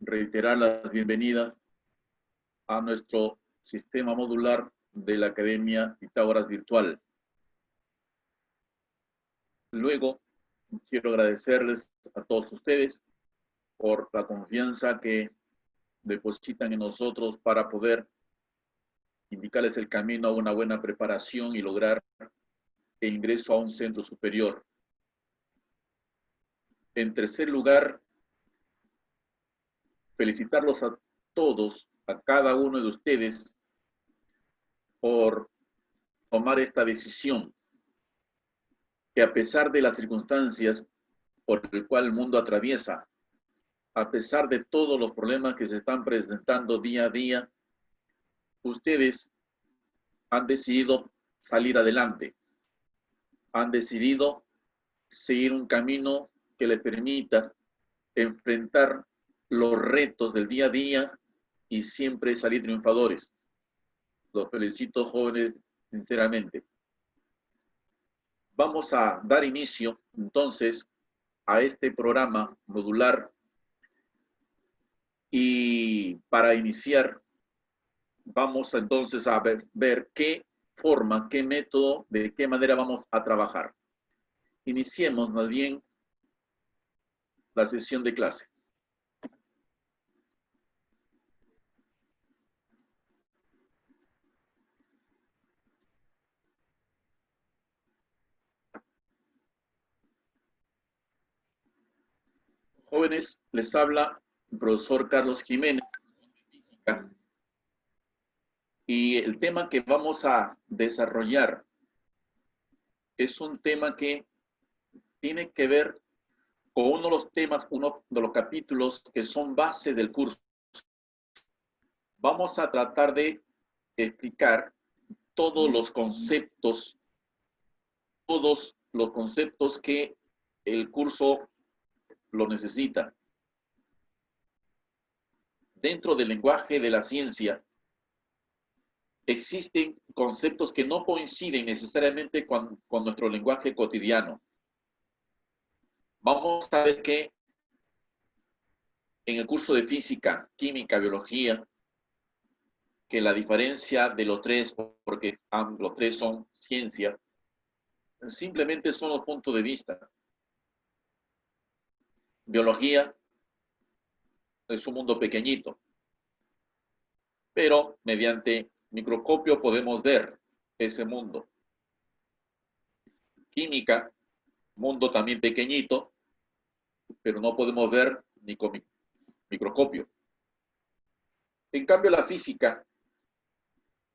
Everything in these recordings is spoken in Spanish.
reiterar las bienvenidas a nuestro sistema modular de la Academia Pitágoras Virtual. Luego, quiero agradecerles a todos ustedes por la confianza que depositan en nosotros para poder indicarles el camino a una buena preparación y lograr el ingreso a un centro superior. En tercer lugar, felicitarlos a todos, a cada uno de ustedes, por tomar esta decisión, que a pesar de las circunstancias por el cual el mundo atraviesa, a pesar de todos los problemas que se están presentando día a día, ustedes han decidido salir adelante, han decidido seguir un camino que les permita enfrentar los retos del día a día y siempre salir triunfadores. Los felicito, jóvenes, sinceramente. Vamos a dar inicio, entonces, a este programa modular. Y para iniciar, vamos entonces a ver qué forma, qué método, de qué manera vamos a trabajar. Iniciemos más bien la sesión de clase. Jóvenes, les habla el profesor Carlos Jiménez, física. Y el tema que vamos a desarrollar es un tema que tiene que ver con uno de los temas, uno de los capítulos que son base del curso. Vamos a tratar de explicar todos los conceptos que el curso lo necesita. Dentro del lenguaje de la ciencia, existen conceptos que no coinciden necesariamente con nuestro lenguaje cotidiano. Vamos a ver que en el curso de física, química, biología, que la diferencia de los tres, porque los tres son ciencia, simplemente son los puntos de vista. Biología es un mundo pequeñito, pero mediante microscopio podemos ver ese mundo. Química, mundo también pequeñito, pero no podemos ver ni con microscopio. En cambio, la física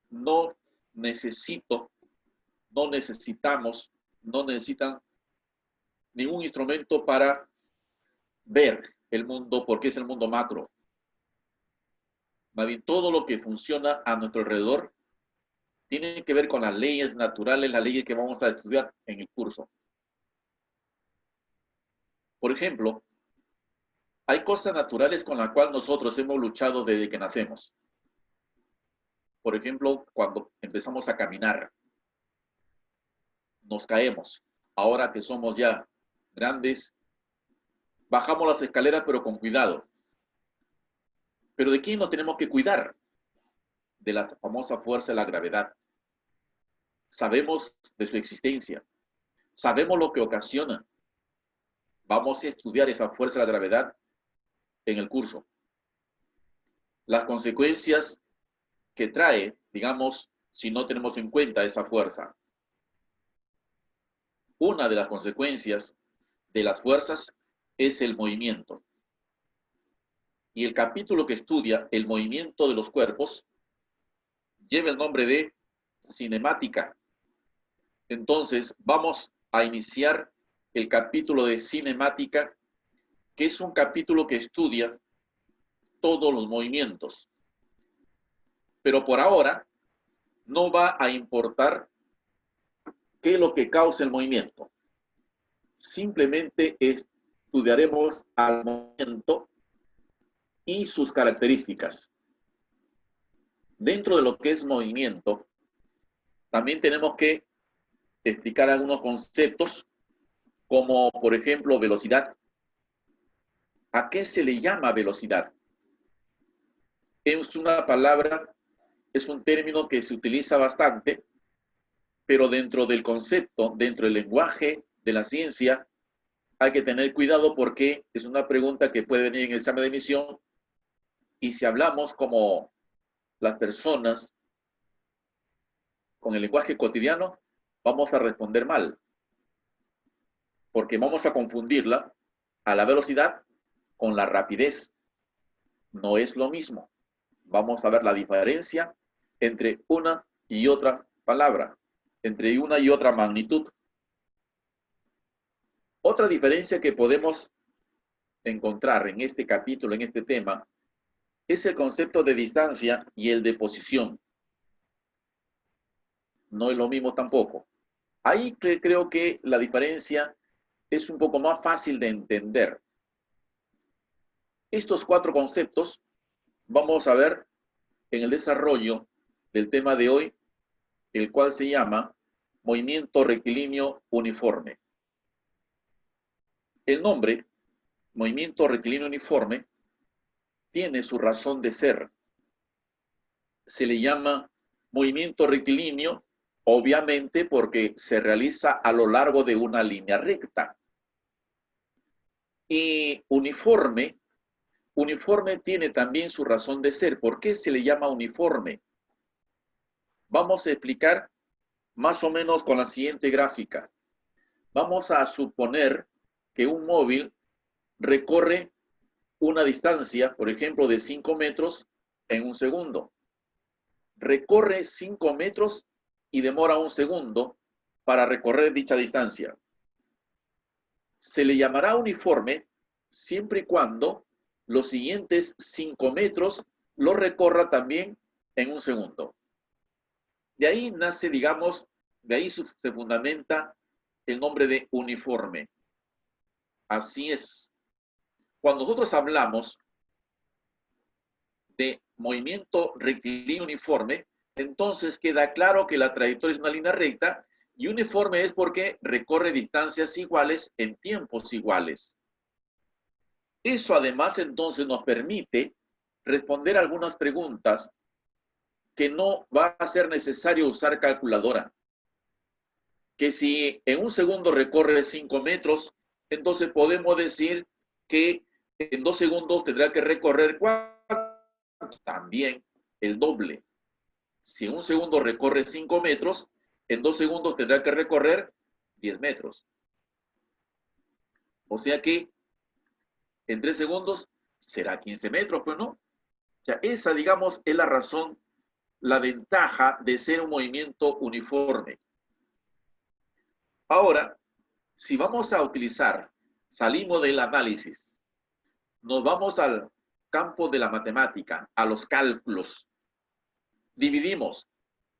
no necesitan ningún instrumento para ver el mundo, porque es el mundo macro. Más bien, todo lo que funciona a nuestro alrededor tiene que ver con las leyes naturales, las leyes que vamos a estudiar en el curso. Por ejemplo, hay cosas naturales con las cuales nosotros hemos luchado desde que nacemos. Por ejemplo, cuando empezamos a caminar, nos caemos. Ahora que somos ya grandes, bajamos las escaleras, pero con cuidado. ¿Pero de quién nos tenemos que cuidar? De la famosa fuerza de la gravedad. Sabemos de su existencia. Sabemos lo que ocasiona. Vamos a estudiar esa fuerza de la gravedad en el curso. Las consecuencias que trae, digamos, si no tenemos en cuenta esa fuerza. Una de las consecuencias de las fuerzas es el movimiento. Y el capítulo que estudia el movimiento de los cuerpos lleva el nombre de cinemática. Entonces, vamos a iniciar el capítulo de cinemática, que es un capítulo que estudia todos los movimientos. Pero por ahora no va a importar qué es lo que causa el movimiento. Simplemente estudiaremos al movimiento y sus características. Dentro de lo que es movimiento, también tenemos que explicar algunos conceptos, como por ejemplo velocidad. ¿A qué se le llama velocidad? es una palabra, es un término que se utiliza bastante, pero dentro del concepto, dentro del lenguaje de la ciencia, hay que tener cuidado porque es una pregunta que puede venir en el examen de admisión, y si hablamos como las personas con el lenguaje cotidiano, vamos a responder mal, porque vamos a confundirla a la velocidad con la rapidez. No es lo mismo. Vamos a ver la diferencia entre una y otra palabra, entre una y otra magnitud. Otra diferencia que podemos encontrar en este capítulo, en este tema, es el concepto de distancia y el de posición. No es lo mismo tampoco. Ahí creo que la diferencia es un poco más fácil de entender. Estos cuatro conceptos vamos a ver en el desarrollo del tema de hoy, el cual se llama movimiento rectilíneo uniforme. El nombre, movimiento rectilíneo uniforme, tiene su razón de ser. Se le llama movimiento rectilíneo, obviamente porque se realiza a lo largo de una línea recta. Y uniforme tiene también su razón de ser. ¿Por qué se le llama uniforme? Vamos a explicar más o menos con la siguiente gráfica. Vamos a suponer que un móvil recorre una distancia, por ejemplo, de 5 metros en un segundo. Recorre 5 metros y demora un segundo para recorrer dicha distancia. Se le llamará uniforme siempre y cuando los siguientes 5 metros lo recorra también en un segundo. De ahí nace, digamos, de ahí se fundamenta el nombre de uniforme. Así es. Cuando nosotros hablamos de movimiento rectilíneo uniforme, entonces queda claro que la trayectoria es una línea recta y uniforme es porque recorre distancias iguales en tiempos iguales. Eso además entonces nos permite responder algunas preguntas que no va a ser necesario usar calculadora. Que si en un segundo recorre 5 metros, entonces podemos decir que en 2 segundos tendrá que recorrer 4, también el doble. Si en un segundo recorre 5 metros, en 2 segundos tendrá que recorrer 10 metros. O sea que en 3 segundos será 15 metros, pues no. O sea, esa, digamos, es la razón, la ventaja de ser un movimiento uniforme. Ahora, si vamos a utilizar, salimos del análisis, nos vamos al campo de la matemática, a los cálculos. Dividimos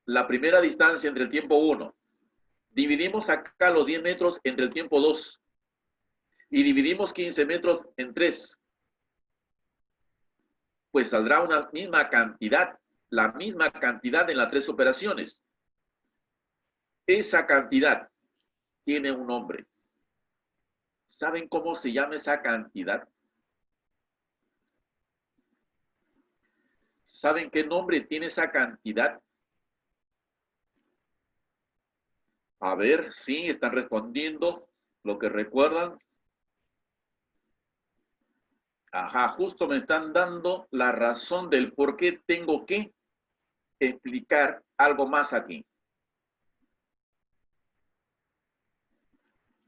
la primera distancia entre el tiempo 1, dividimos acá los 10 metros entre el tiempo 2 y dividimos 15 metros en 3. Pues saldrá una misma cantidad, la misma cantidad en las 3 operaciones. Esa cantidad tiene un nombre. ¿Saben cómo se llama esa cantidad? ¿Saben qué nombre tiene esa cantidad? A ver, sí, están respondiendo lo que recuerdan. Ajá, justo me están dando la razón del por qué tengo que explicar algo más aquí.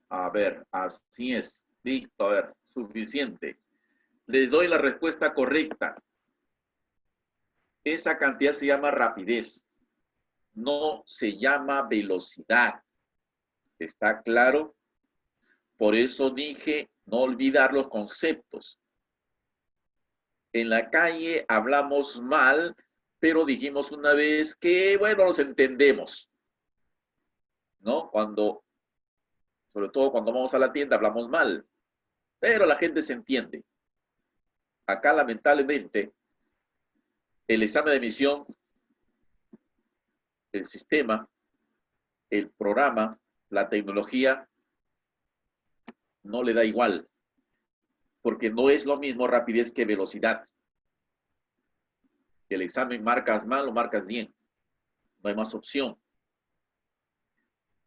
A ver, así es. Listo, a ver, suficiente. Le doy la respuesta correcta. Esa cantidad se llama rapidez. No se llama velocidad. ¿Está claro? Por eso dije no olvidar los conceptos. En la calle hablamos mal, pero dijimos una vez que, bueno, los entendemos, ¿no? Sobre todo cuando vamos a la tienda, hablamos mal, pero la gente se entiende. Acá, lamentablemente, el examen de admisión, el sistema, el programa, la tecnología, no le da igual, porque no es lo mismo rapidez que velocidad. el examen marcas mal o marcas bien. No hay más opción.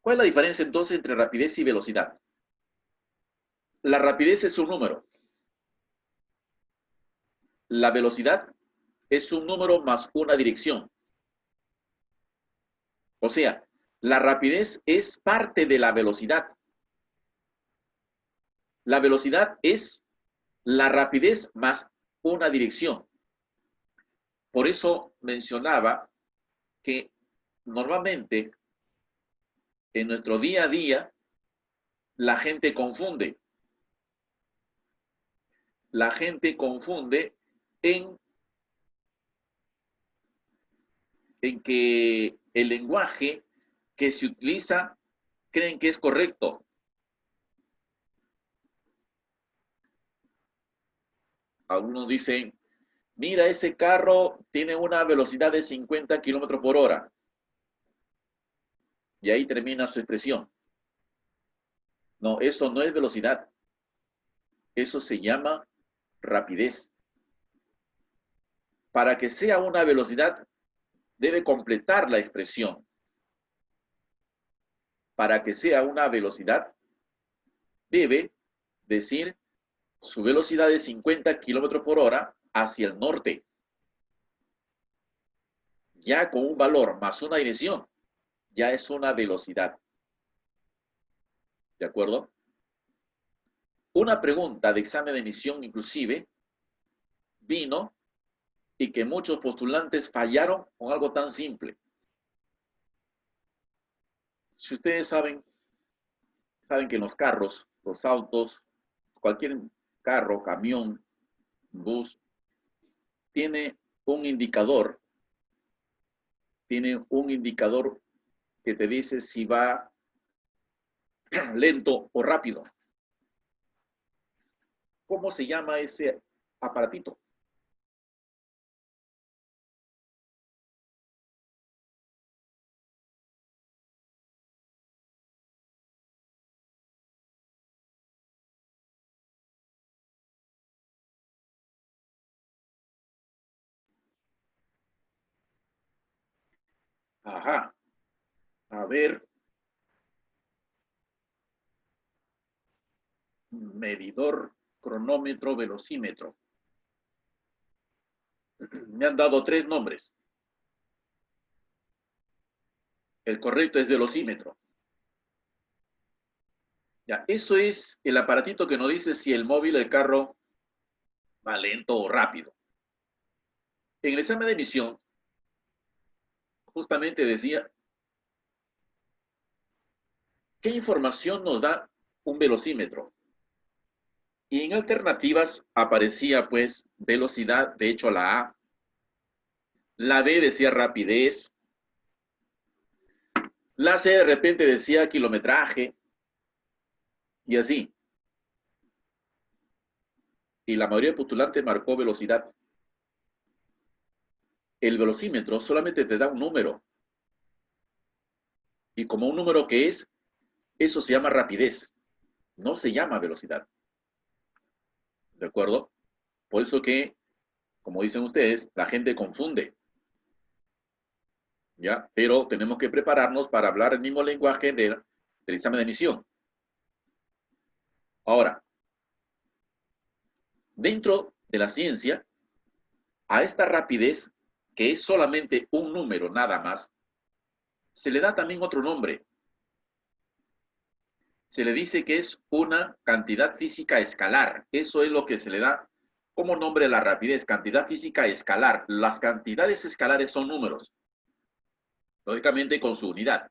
¿Cuál es la diferencia entonces entre rapidez y velocidad? La rapidez es un número. La velocidad es un número más una dirección. O sea, la rapidez es parte de la velocidad. La velocidad es la rapidez más una dirección. Por eso mencionaba que normalmente en nuestro día a día la gente confunde. La gente confunde en que el lenguaje que se utiliza creen que es correcto. Algunos dicen, mira, ese carro tiene una velocidad de 50 kilómetros por hora. Y ahí termina su expresión. No, eso no es velocidad. Eso se llama rapidez. Para que sea una velocidad, debe completar la expresión. Para que sea una velocidad, debe decir su velocidad de 50 kilómetros por hora hacia el norte. Ya con un valor más una dirección, ya es una velocidad. ¿De acuerdo? Una pregunta de examen de admisión inclusive vino y que muchos postulantes fallaron con algo tan simple. Si ustedes saben que en los carros, los autos, cualquier carro, camión, bus, tiene un indicador que te dice si va lento o rápido. ¿Cómo se llama ese aparatito? Ajá. A ver. Medidor, cronómetro, velocímetro. Me han dado 3 nombres. El correcto es velocímetro. Ya, eso es el aparatito que nos dice si el móvil, el carro, va lento o rápido. En el examen de admisión, justamente decía, ¿qué información nos da un velocímetro? Y en alternativas aparecía pues velocidad, de hecho la A. La B decía rapidez. La C de repente decía kilometraje. Y así. Y la mayoría de postulantes marcó velocidad. El velocímetro solamente te da un número. Y como un número que es, eso se llama rapidez. No se llama velocidad. ¿De acuerdo? Por eso que, como dicen ustedes, la gente confunde. ¿Ya? Pero tenemos que prepararnos para hablar el mismo lenguaje del examen de admisión. Ahora, dentro de la ciencia, a esta rapidez, que es solamente un número nada más, se le da también otro nombre. Se le dice que es una cantidad física escalar. Eso es lo que se le da como nombre a la rapidez, cantidad física escalar. Las cantidades escalares son números, lógicamente con su unidad.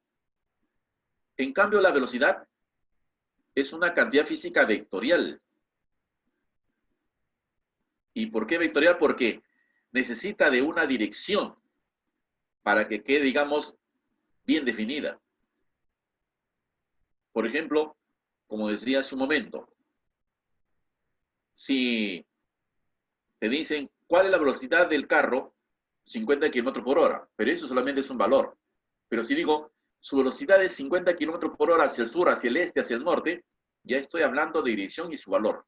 En cambio, la velocidad es una cantidad física vectorial. ¿Y por qué vectorial? Porque necesita de una dirección para que quede, digamos, bien definida. Por ejemplo, como decía hace un momento, si te dicen cuál es la velocidad del carro, 50 kilómetros por hora, pero eso solamente es un valor. Pero si digo, su velocidad es 50 kilómetros por hora hacia el sur, hacia el este, hacia el norte, ya estoy hablando de dirección y su valor.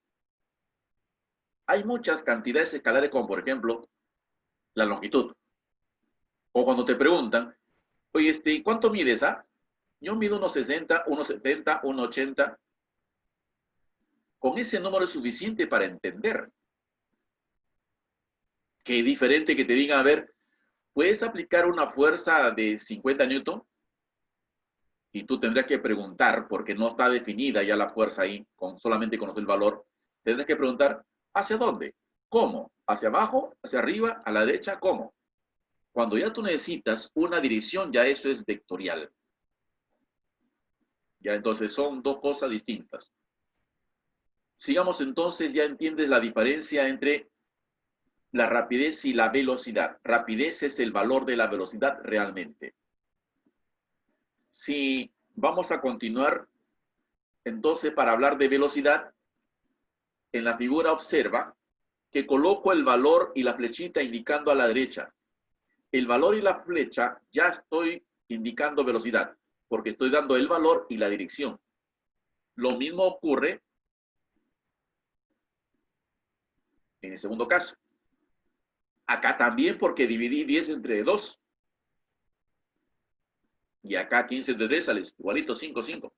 Hay muchas cantidades escalares, como por ejemplo, la longitud. O cuando te preguntan, oye, ¿cuánto mides, ah? Yo mido unos 60, unos 70, unos 80. Con ese número es suficiente para entender. Que es diferente que te digan, a ver, ¿puedes aplicar una fuerza de 50 newton? Y tú tendrás que preguntar, porque no está definida ya la fuerza ahí, solamente conocer el valor. Tendrás que preguntar, ¿hacia dónde? ¿Cómo? ¿Hacia abajo? ¿Hacia arriba? ¿A la derecha? ¿Cómo? Cuando ya tú necesitas una dirección, ya eso es vectorial. Ya entonces son dos cosas distintas. Sigamos entonces, ya entiendes la diferencia entre la rapidez y la velocidad. Rapidez es el valor de la velocidad realmente. Si vamos a continuar, entonces para hablar de velocidad, en la figura observa que coloco el valor y la flechita indicando a la derecha. El valor y la flecha ya estoy indicando velocidad, porque estoy dando el valor y la dirección. Lo mismo ocurre en el segundo caso. Acá también porque dividí 10 entre 2. Y acá 15 entre 3 sale igualito 5, 5.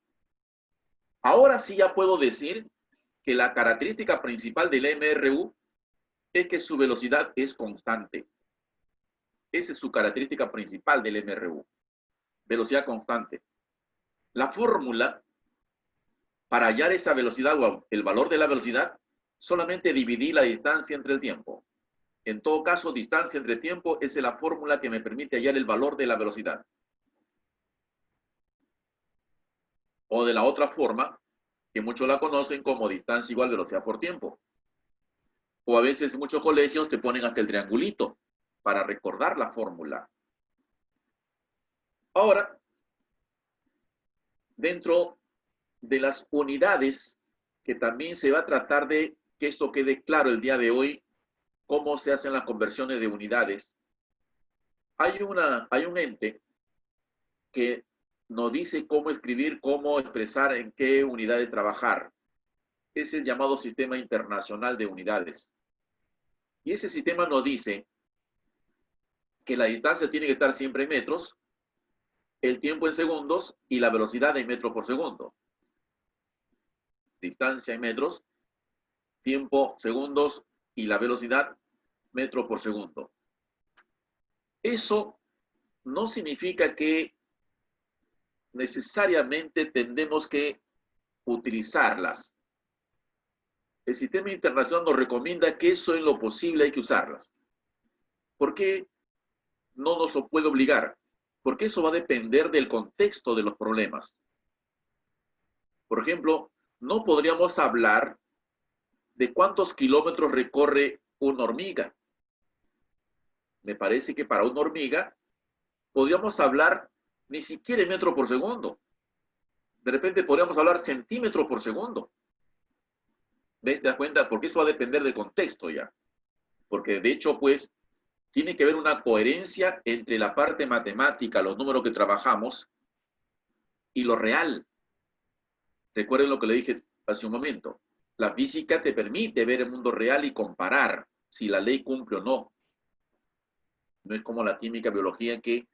Ahora sí ya puedo decir que la característica principal del MRU es que su velocidad es constante. Esa es su característica principal del MRU. Velocidad constante. La fórmula para hallar esa velocidad o el valor de la velocidad, solamente dividí la distancia entre el tiempo. En todo caso, distancia entre tiempo es la fórmula que me permite hallar el valor de la velocidad. O de la otra forma, que muchos la conocen como distancia igual velocidad por tiempo. O a veces muchos colegios te ponen hasta el triangulito para recordar la fórmula. Ahora, dentro de las unidades, que también se va a tratar de que esto quede claro el día de hoy, cómo se hacen las conversiones de unidades. Hay un ente que nos dice cómo escribir, cómo expresar en qué unidades trabajar. Es el llamado Sistema Internacional de Unidades. Y ese sistema nos dice que la distancia tiene que estar siempre en metros, el tiempo en segundos y la velocidad en metros por segundo. Distancia en metros, tiempo, segundos y la velocidad, metro por segundo. Eso no significa que necesariamente tendremos que utilizarlas. El sistema internacional nos recomienda que eso en lo posible hay que usarlas. ¿Por qué no nos lo puede obligar? Porque eso va a depender del contexto de los problemas. Por ejemplo, no podríamos hablar de cuántos kilómetros recorre una hormiga. Me parece que para una hormiga podríamos hablar ni siquiera en metro por segundo. De repente podríamos hablar centímetros por segundo. ¿Ves? ¿Te das cuenta? Porque eso va a depender del contexto ya. Porque de hecho, pues, tiene que haber una coherencia entre la parte matemática, los números que trabajamos, y lo real. Recuerden lo que le dije hace un momento. La física te permite ver el mundo real y comparar si la ley cumple o no. No es como la química, biología, que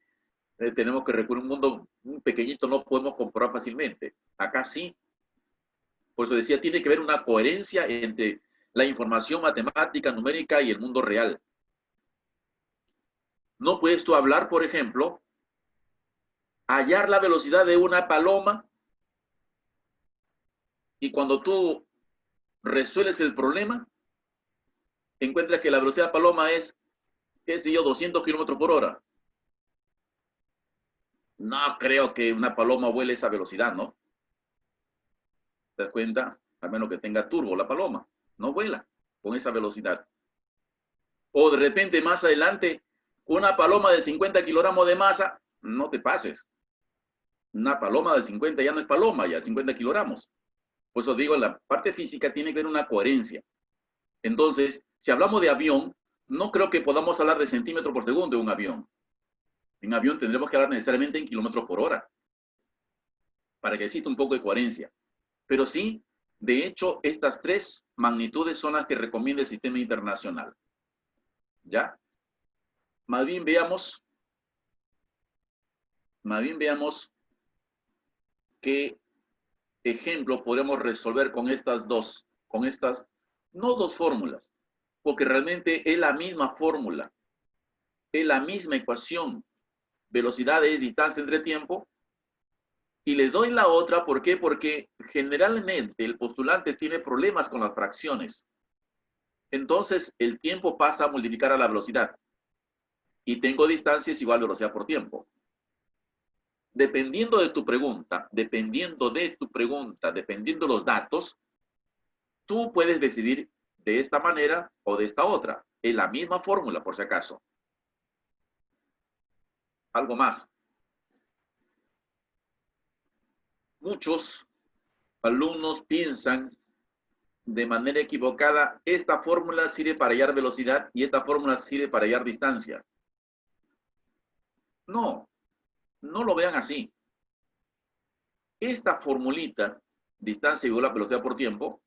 tenemos que recurrir a un mundo muy pequeñito, no podemos comprobar fácilmente. Acá sí. Por eso decía, tiene que haber una coherencia entre la información matemática, numérica y el mundo real. No puedes tú hablar, por ejemplo, hallar la velocidad de una paloma y cuando tú resuelves el problema, encuentras que la velocidad de paloma es, qué sé yo, 200 kilómetros por hora. No creo que una paloma vuele esa velocidad, ¿no? ¿Te das cuenta? A menos que tenga turbo la paloma. No vuela con esa velocidad. O de repente más adelante, una paloma de 50 kilogramos de masa, no te pases. Una paloma de 50 ya no es paloma, ya 50 kilogramos. Por eso digo, la parte física tiene que haber una coherencia. Entonces, si hablamos de avión, no creo que podamos hablar de centímetros por segundo de un avión. En avión tendremos que hablar necesariamente en kilómetros por hora, para que exista un poco de coherencia. Pero sí, de hecho, estas tres magnitudes son las que recomienda el sistema internacional. ¿Ya? Más bien veamos qué ejemplo podemos resolver con no dos fórmulas, porque realmente es la misma fórmula, es la misma ecuación, velocidad es distancia entre tiempo, y le doy la otra, ¿por qué? Porque generalmente el postulante tiene problemas con las fracciones. Entonces, el tiempo pasa a multiplicar a la velocidad, y tengo distancia es igual a velocidad por tiempo. Dependiendo de tu pregunta, dependiendo de los datos, tú puedes decidir de esta manera o de esta otra. Es la misma fórmula, por si acaso. Algo más. Muchos alumnos piensan de manera equivocada, esta fórmula sirve para hallar velocidad y esta fórmula sirve para hallar distancia. No, no lo vean así. Esta formulita, distancia igual a velocidad por tiempo,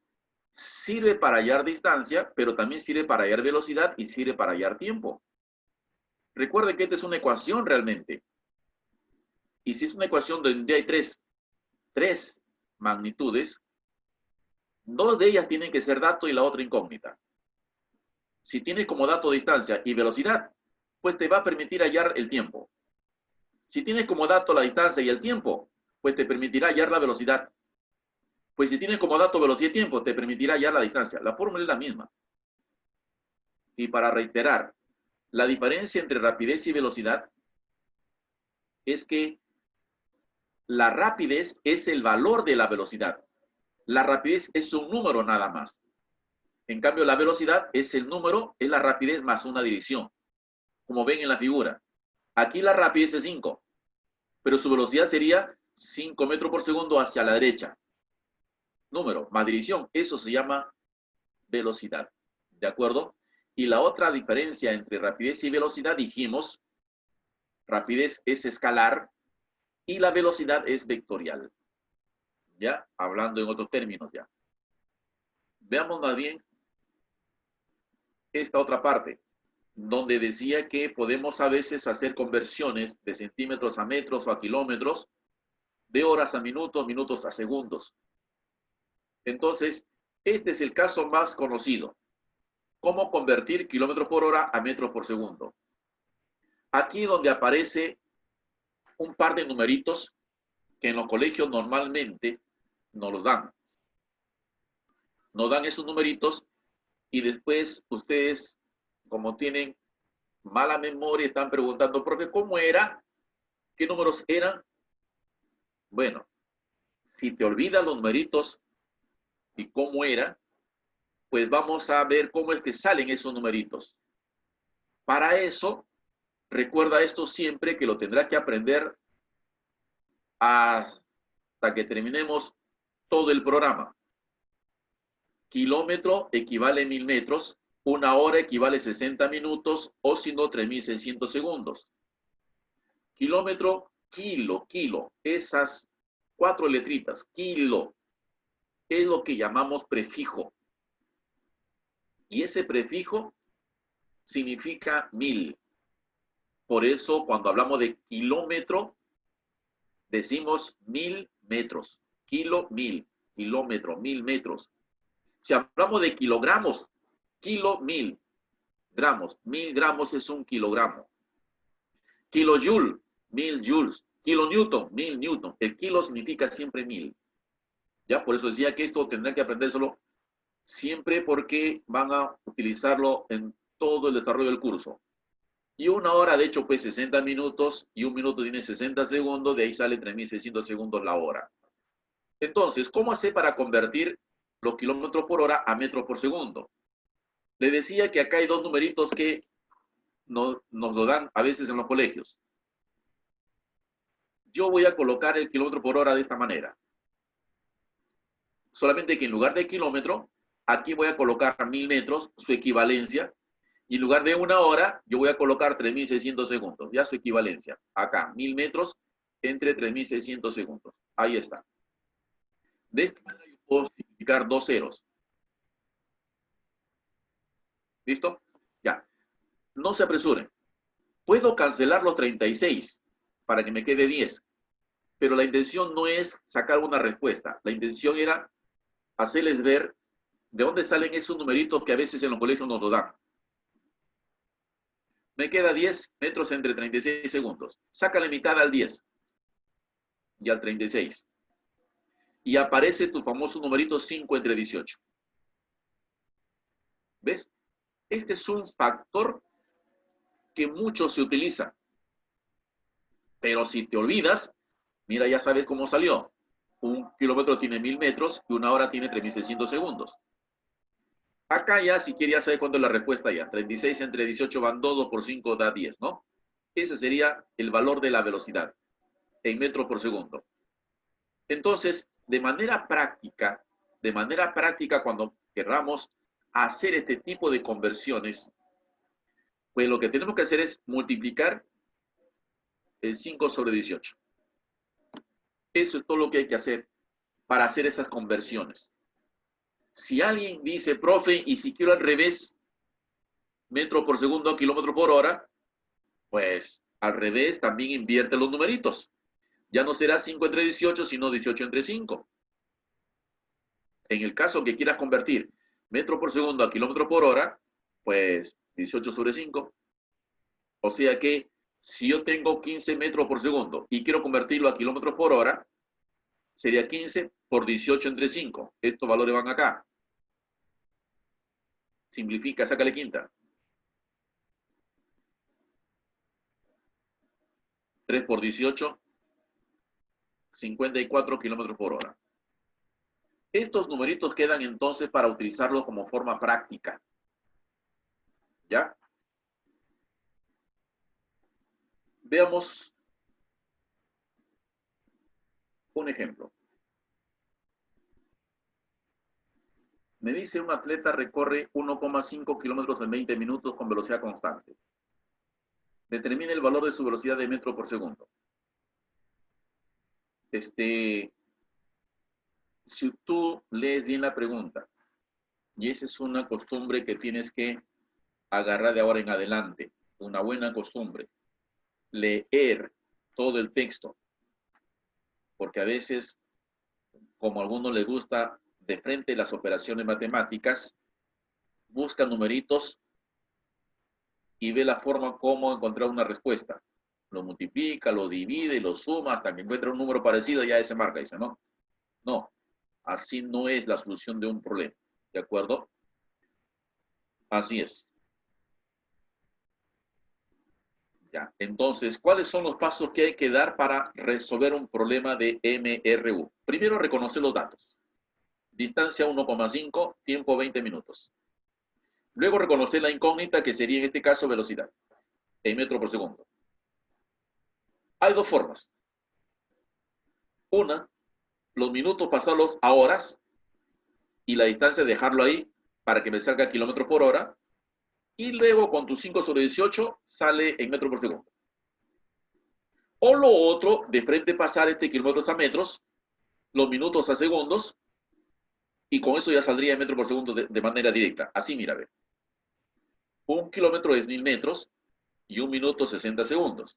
sirve para hallar distancia, pero también sirve para hallar velocidad y sirve para hallar tiempo. Recuerden que esta es una ecuación realmente. Y si es una ecuación donde hay tres magnitudes, dos de ellas tienen que ser dato y la otra incógnita. Si tienes como dato distancia y velocidad, pues te va a permitir hallar el tiempo. Si tienes como dato la distancia y el tiempo, pues te permitirá hallar la velocidad. Pues si tienes como dato velocidad y tiempo, te permitirá hallar la distancia. La fórmula es la misma. Y para reiterar, la diferencia entre rapidez y velocidad es que la rapidez es el valor de la velocidad. La rapidez es un número nada más. En cambio, la velocidad es el número, es la rapidez más una dirección. Como ven en la figura. Aquí la rapidez es 5, pero su velocidad sería 5 metros por segundo hacia la derecha. Número más dirección, eso se llama velocidad. ¿De acuerdo? Y la otra diferencia entre rapidez y velocidad, dijimos, rapidez es escalar y la velocidad es vectorial. ¿Ya? Hablando en otros términos ya. Veamos más bien esta otra parte, donde decía que podemos a veces hacer conversiones de centímetros a metros o a kilómetros, de horas a minutos, minutos a segundos. Entonces, este es el caso más conocido. ¿Cómo convertir kilómetros por hora a metros por segundo? Aquí donde aparece un par de numeritos que en los colegios normalmente nos los dan. Nos dan esos numeritos y después ustedes, como tienen mala memoria, están preguntando, profe, ¿cómo era? ¿Qué números eran? Bueno, si te olvidan los numeritos y cómo era, pues vamos a ver cómo es que salen esos numeritos. Para eso, recuerda esto siempre que lo tendrás que aprender hasta que terminemos todo el programa. Kilómetro equivale a 1000 metros, una hora equivale a 60 minutos o si no 3600 segundos. Kilómetro, kilo, esas 4 letritas, kilo, es lo que llamamos prefijo. Y ese prefijo significa 1000. Por eso, cuando hablamos de kilómetro, decimos 1000 metros. Kilo, 1000. Kilómetro, 1000 metros. Si hablamos de kilogramos, kilo, 1000 gramos. 1000 gramos es un kilogramo. Kilojoule, 1000 joules. Kilonewton, 1000 newton. El kilo significa siempre 1000. Ya, por eso decía que esto tendrán que aprendérselo siempre porque van a utilizarlo en todo el desarrollo del curso. Y una hora, de hecho, pues 60 minutos y un minuto tiene 60 segundos, de ahí sale 3600 segundos la hora. Entonces, ¿cómo hacer para convertir los kilómetros por hora a metros por segundo? Le decía que acá hay dos numeritos que nos lo dan a veces en los colegios. Yo voy a colocar el kilómetro por hora de esta manera. Solamente que en lugar de kilómetro, aquí voy a colocar 1000 metros, su equivalencia, y en lugar de una hora, yo voy a colocar 3600 segundos, ya su equivalencia. Acá, 1000 metros entre 3600 segundos. Ahí está. De esta manera yo puedo significar dos ceros. ¿Listo? Ya. No se apresuren. Puedo cancelar los 36 para que me quede 10, pero la intención no es sacar una respuesta. La intención era hacerles ver de dónde salen esos numeritos que a veces en los colegios nos lo dan. Me queda 10 metros entre 36 segundos. Sácale mitad al 10 y al 36. Y aparece tu famoso numerito 5 entre 18. ¿Ves? Este es un factor que mucho se utiliza. Pero si te olvidas, mira, ya sabes cómo salió. 1 kilómetro tiene 1000 metros y 1 hora tiene 3600 segundos. Acá ya, si quieres, ya sabes cuánto es la respuesta ya. 36 entre 18 van 2, 2 por 5 da 10, ¿no? Ese sería el valor de la velocidad en metros por segundo. Entonces, de manera práctica, cuando querramos hacer este tipo de conversiones, pues lo que tenemos que hacer es multiplicar el 5 sobre 18. Eso es todo lo que hay que hacer para hacer esas conversiones. Si alguien dice, profe, y si quiero al revés, metro por segundo a kilómetro por hora, pues al revés también invierte los numeritos. Ya no será 5 entre 18, sino 18 entre 5. En el caso que quieras convertir metro por segundo a kilómetro por hora, pues 18 sobre 5. O sea que si yo tengo 15 metros por segundo y quiero convertirlo a kilómetros por hora, sería 15 por 18 entre 5. Estos valores van acá. Simplifica, sácale quinta. 3 por 18, 54 kilómetros por hora. Estos numeritos quedan entonces para utilizarlos como forma práctica. ¿Ya? Veamos un ejemplo. Me dice un atleta recorre 1,5 kilómetros en 20 minutos con velocidad constante. Determine el valor de su velocidad de metro por segundo. Si tú lees bien la pregunta, y esa es una costumbre que tienes que agarrar de ahora en adelante, una buena costumbre, leer todo el texto, porque a veces, como a algunos les gusta de frente las operaciones matemáticas, busca numeritos y ve la forma como encontrar una respuesta. Lo multiplica, lo divide, lo suma, hasta que encuentra un número parecido, ya ese marca, dice, ¿no? No, así no es la solución de un problema, ¿de acuerdo? Así es. Ya, entonces, ¿cuáles son los pasos que hay que dar para resolver un problema de MRU? Primero, reconocer los datos. Distancia 1,5, tiempo 20 minutos. Luego, reconocer la incógnita, que sería en este caso velocidad, en metro por segundo. Hay dos formas. Una, los minutos pasarlos a horas y la distancia dejarlo ahí para que me salga kilómetros por hora. Y luego, con tu 5 sobre 18, sale en metro por segundo. O lo otro, de frente pasar kilómetros a metros, los minutos a segundos, y con eso ya saldría en metro por segundo de manera directa. Así, mira, ve. 1 kilómetro es 1000 metros y 1 minuto 60 segundos.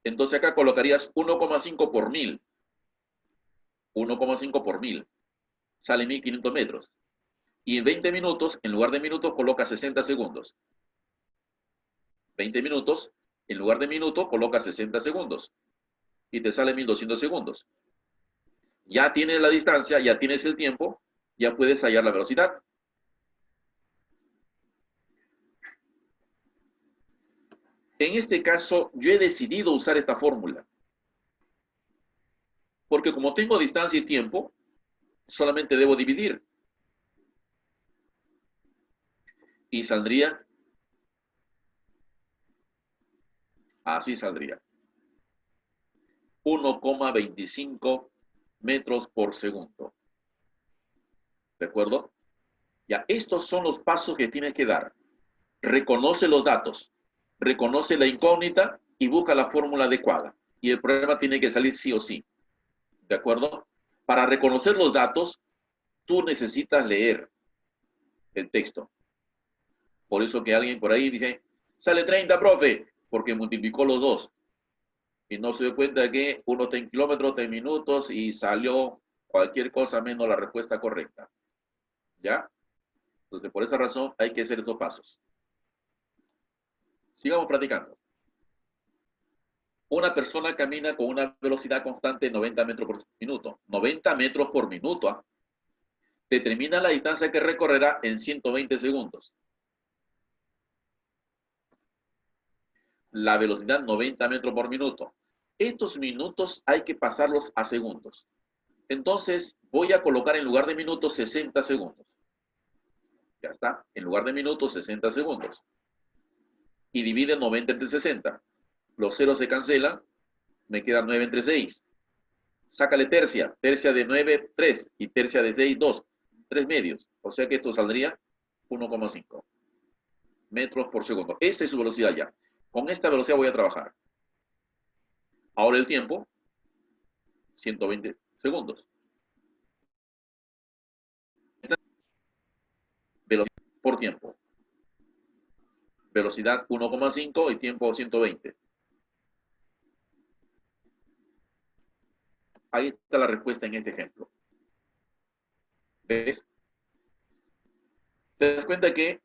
Entonces acá colocarías 1,5 por 1000. 1,5 por 1000. Sale 1500 metros. Y en 20 minutos, en lugar de minutos, coloca 60 segundos. 20 minutos, en lugar de minuto, coloca 60 segundos. Y te sale 1200 segundos. Ya tienes la distancia, ya tienes el tiempo, ya puedes hallar la velocidad. En este caso, yo he decidido usar esta fórmula. Porque como tengo distancia y tiempo, solamente debo dividir. Y saldría, así saldría. 1,25 metros por segundo. ¿De acuerdo? Ya, estos son los pasos que tienes que dar. Reconoce los datos, reconoce la incógnita y busca la fórmula adecuada. Y el problema tiene que salir sí o sí. ¿De acuerdo? Para reconocer los datos, tú necesitas leer el texto. Por eso que alguien por ahí dice, sale 30, profe. porque multiplicó los dos. Y no se dio cuenta de que uno está en kilómetros, está en minutos y salió cualquier cosa menos la respuesta correcta. ¿Ya? Entonces, por esa razón hay que hacer estos pasos. Sigamos practicando. Una persona camina con una velocidad constante de 90 metros por minuto. 90 metros por minuto. ¿Ah? Determina la distancia que recorrerá en 120 segundos. La velocidad 90 metros por minuto. Estos minutos hay que pasarlos a segundos. Entonces, voy a colocar en lugar de minutos 60 segundos. Ya está. En lugar de minutos, 60 segundos. Y divide 90 entre 60. Los ceros se cancelan. Me queda 9 entre 6. Sácale tercia. Tercia de 9, 3. Y tercia de 6, 2. 3 medios. O sea que esto saldría 1,5 metros por segundo. Esa es su velocidad ya. Con esta velocidad voy a trabajar. Ahora el tiempo, 120 segundos. Velocidad por tiempo. Velocidad 1,5 y tiempo 120. Ahí está la respuesta en este ejemplo. ¿Ves? Te das cuenta que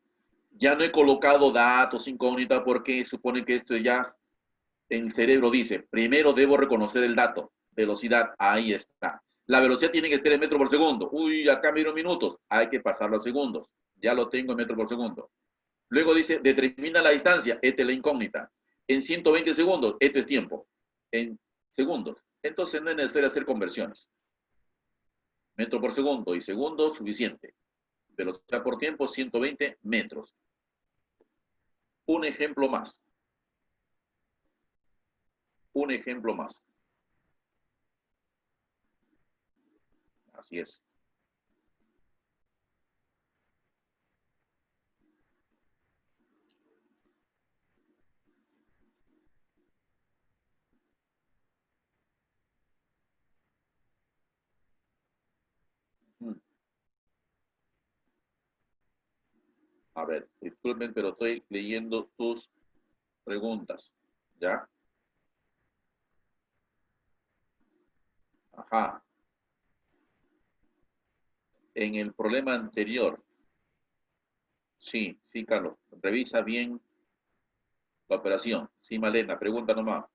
ya no he colocado datos incógnitas porque supone que esto ya en el cerebro dice, primero debo reconocer el dato, velocidad, ahí está. La velocidad tiene que ser en metros por segundo. Uy, acá miro minutos, hay que pasarlo a segundos. Ya lo tengo en metros por segundo. Luego dice, determina la distancia, esta es la incógnita. En 120 segundos, esto es tiempo. En segundos. Entonces no es necesario hacer conversiones. Metro por segundo y segundo, suficiente. Velocidad por tiempo, 120 metros. Un ejemplo más. Un ejemplo más. Así es. A ver, disculpen, pero estoy leyendo tus preguntas. ¿Ya? Ajá. En el problema anterior. Sí, sí, Carlos. Revisa bien la operación. Sí, Malena, pregunta nomás.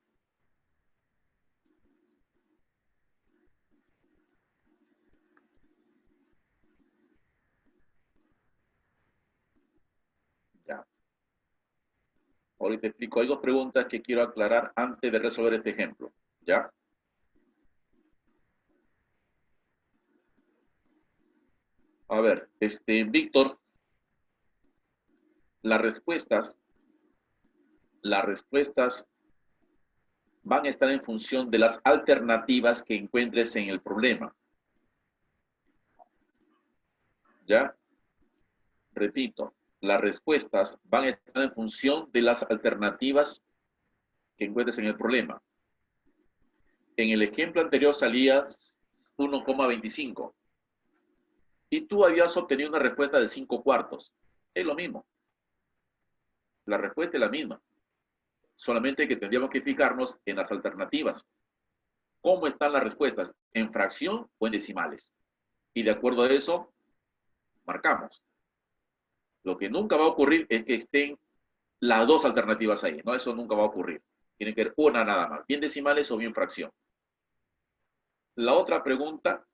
Ya. Ahorita te explico. Hay dos preguntas que quiero aclarar antes de resolver este ejemplo. ¿Ya? A ver, Víctor, las respuestas, las respuestas van a estar en función de las alternativas que encuentres en el problema. ¿Ya? Repito, las respuestas van a estar en función de las alternativas que encuentres en el problema. En el ejemplo anterior salías 1,25 y tú habías obtenido una respuesta de 5 cuartos. Es lo mismo. La respuesta es la misma. Solamente que tendríamos que fijarnos en las alternativas. ¿Cómo están las respuestas? ¿En fracción o en decimales? Y de acuerdo a eso, marcamos. Lo que nunca va a ocurrir es que estén las dos alternativas ahí, ¿no? Eso nunca va a ocurrir. Tiene que ser una nada más, bien decimales o bien fracción. La otra pregunta,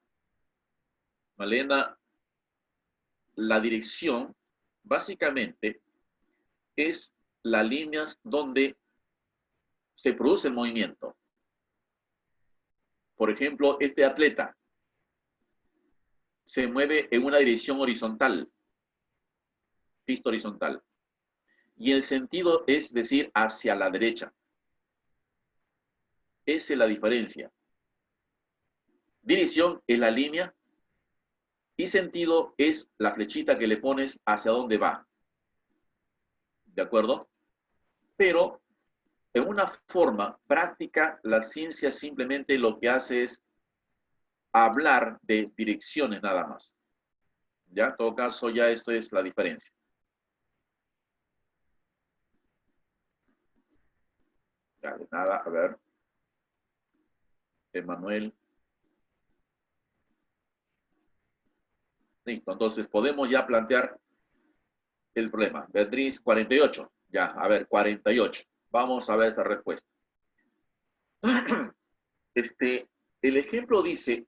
Malena, la dirección básicamente es las líneas donde se produce el movimiento. Por ejemplo, este atleta se mueve en una dirección horizontal, pista horizontal. Y el sentido es decir hacia la derecha. Esa es la diferencia. Dirección es la línea y sentido es la flechita que le pones hacia dónde va. ¿De acuerdo? Pero en una forma práctica, la ciencia simplemente lo que hace es hablar de direcciones nada más. Ya, en todo caso, ya esto es la diferencia. Ya, de nada, a ver. Emanuel. Listo, entonces podemos ya plantear el problema. Beatriz, 48. Ya, a ver, 48. Vamos a ver esta respuesta. El ejemplo dice,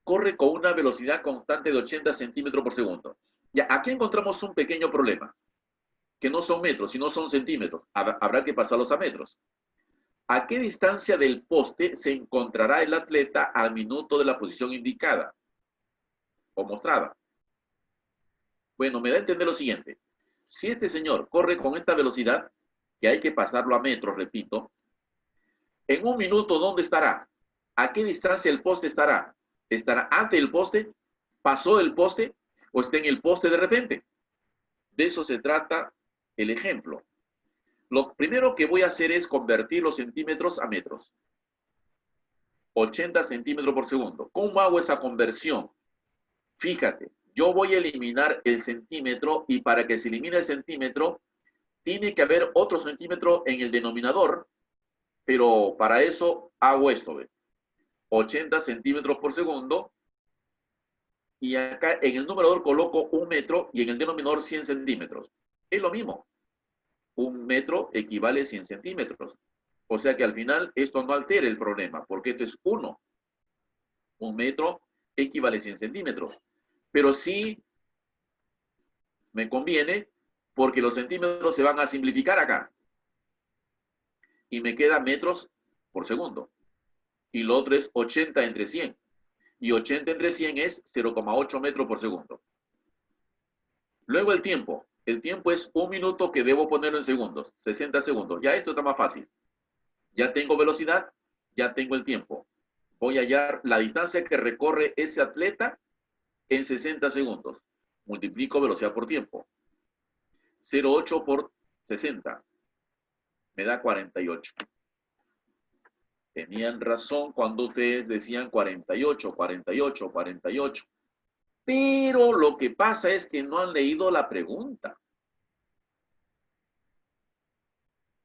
corre con una velocidad constante de 80 centímetros por segundo. Ya, aquí encontramos un pequeño problema, que no son metros, sino son centímetros. Habrá que pasarlos a metros. ¿A qué distancia del poste se encontrará el atleta al minuto de la posición indicada o mostrada? Bueno, me da a entender lo siguiente. Si este señor corre con esta velocidad, que hay que pasarlo a metros, repito, en un minuto, ¿dónde estará? ¿A qué distancia el poste estará? ¿Estará ante el poste? ¿Pasó el poste? ¿O está en el poste de repente? De eso se trata el ejemplo. Lo primero que voy a hacer es convertir los centímetros a metros. 80 centímetros por segundo. ¿Cómo hago esa conversión? Fíjate, yo voy a eliminar el centímetro y para que se elimine el centímetro, tiene que haber otro centímetro en el denominador, pero para eso hago esto, ¿ve? 80 centímetros por segundo, y acá en el numerador coloco 1 metro y en el denominador 100 centímetros. Es lo mismo. 1 metro equivale a 100 centímetros. O sea que al final esto no altera el problema, porque esto es 1. 1 metro equivale a 100 centímetros. Pero sí me conviene porque los centímetros se van a simplificar acá. Y me queda metros por segundo. Y lo otro es 80 entre 100. Y 80 entre 100 es 0,8 metros por segundo. Luego el tiempo. El tiempo es 1 minuto que debo ponerlo en segundos. 60 segundos. Ya esto está más fácil. Ya tengo velocidad, ya tengo el tiempo. Voy a hallar la distancia que recorre ese atleta en 60 segundos. Multiplico velocidad por tiempo. 0,8 por 60. Me da 48. Tenían razón cuando ustedes decían 48, 48, 48. Pero lo que pasa es que no han leído la pregunta.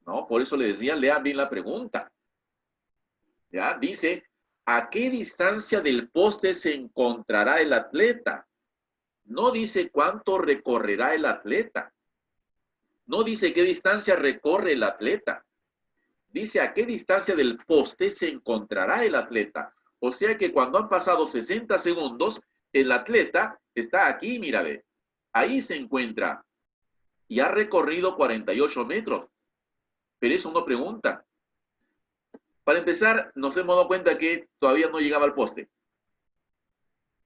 ¿No? Por eso les decía, lean bien la pregunta. ¿Ya? Dice, ¿a qué distancia del poste se encontrará el atleta? No dice cuánto recorrerá el atleta. No dice qué distancia recorre el atleta. Dice a qué distancia del poste se encontrará el atleta. O sea que cuando han pasado 60 segundos, el atleta está aquí, mira, ve. Ahí se encuentra. Y ha recorrido 48 metros. Pero eso no pregunta. Para empezar, nos hemos dado cuenta que todavía no llegaba al poste.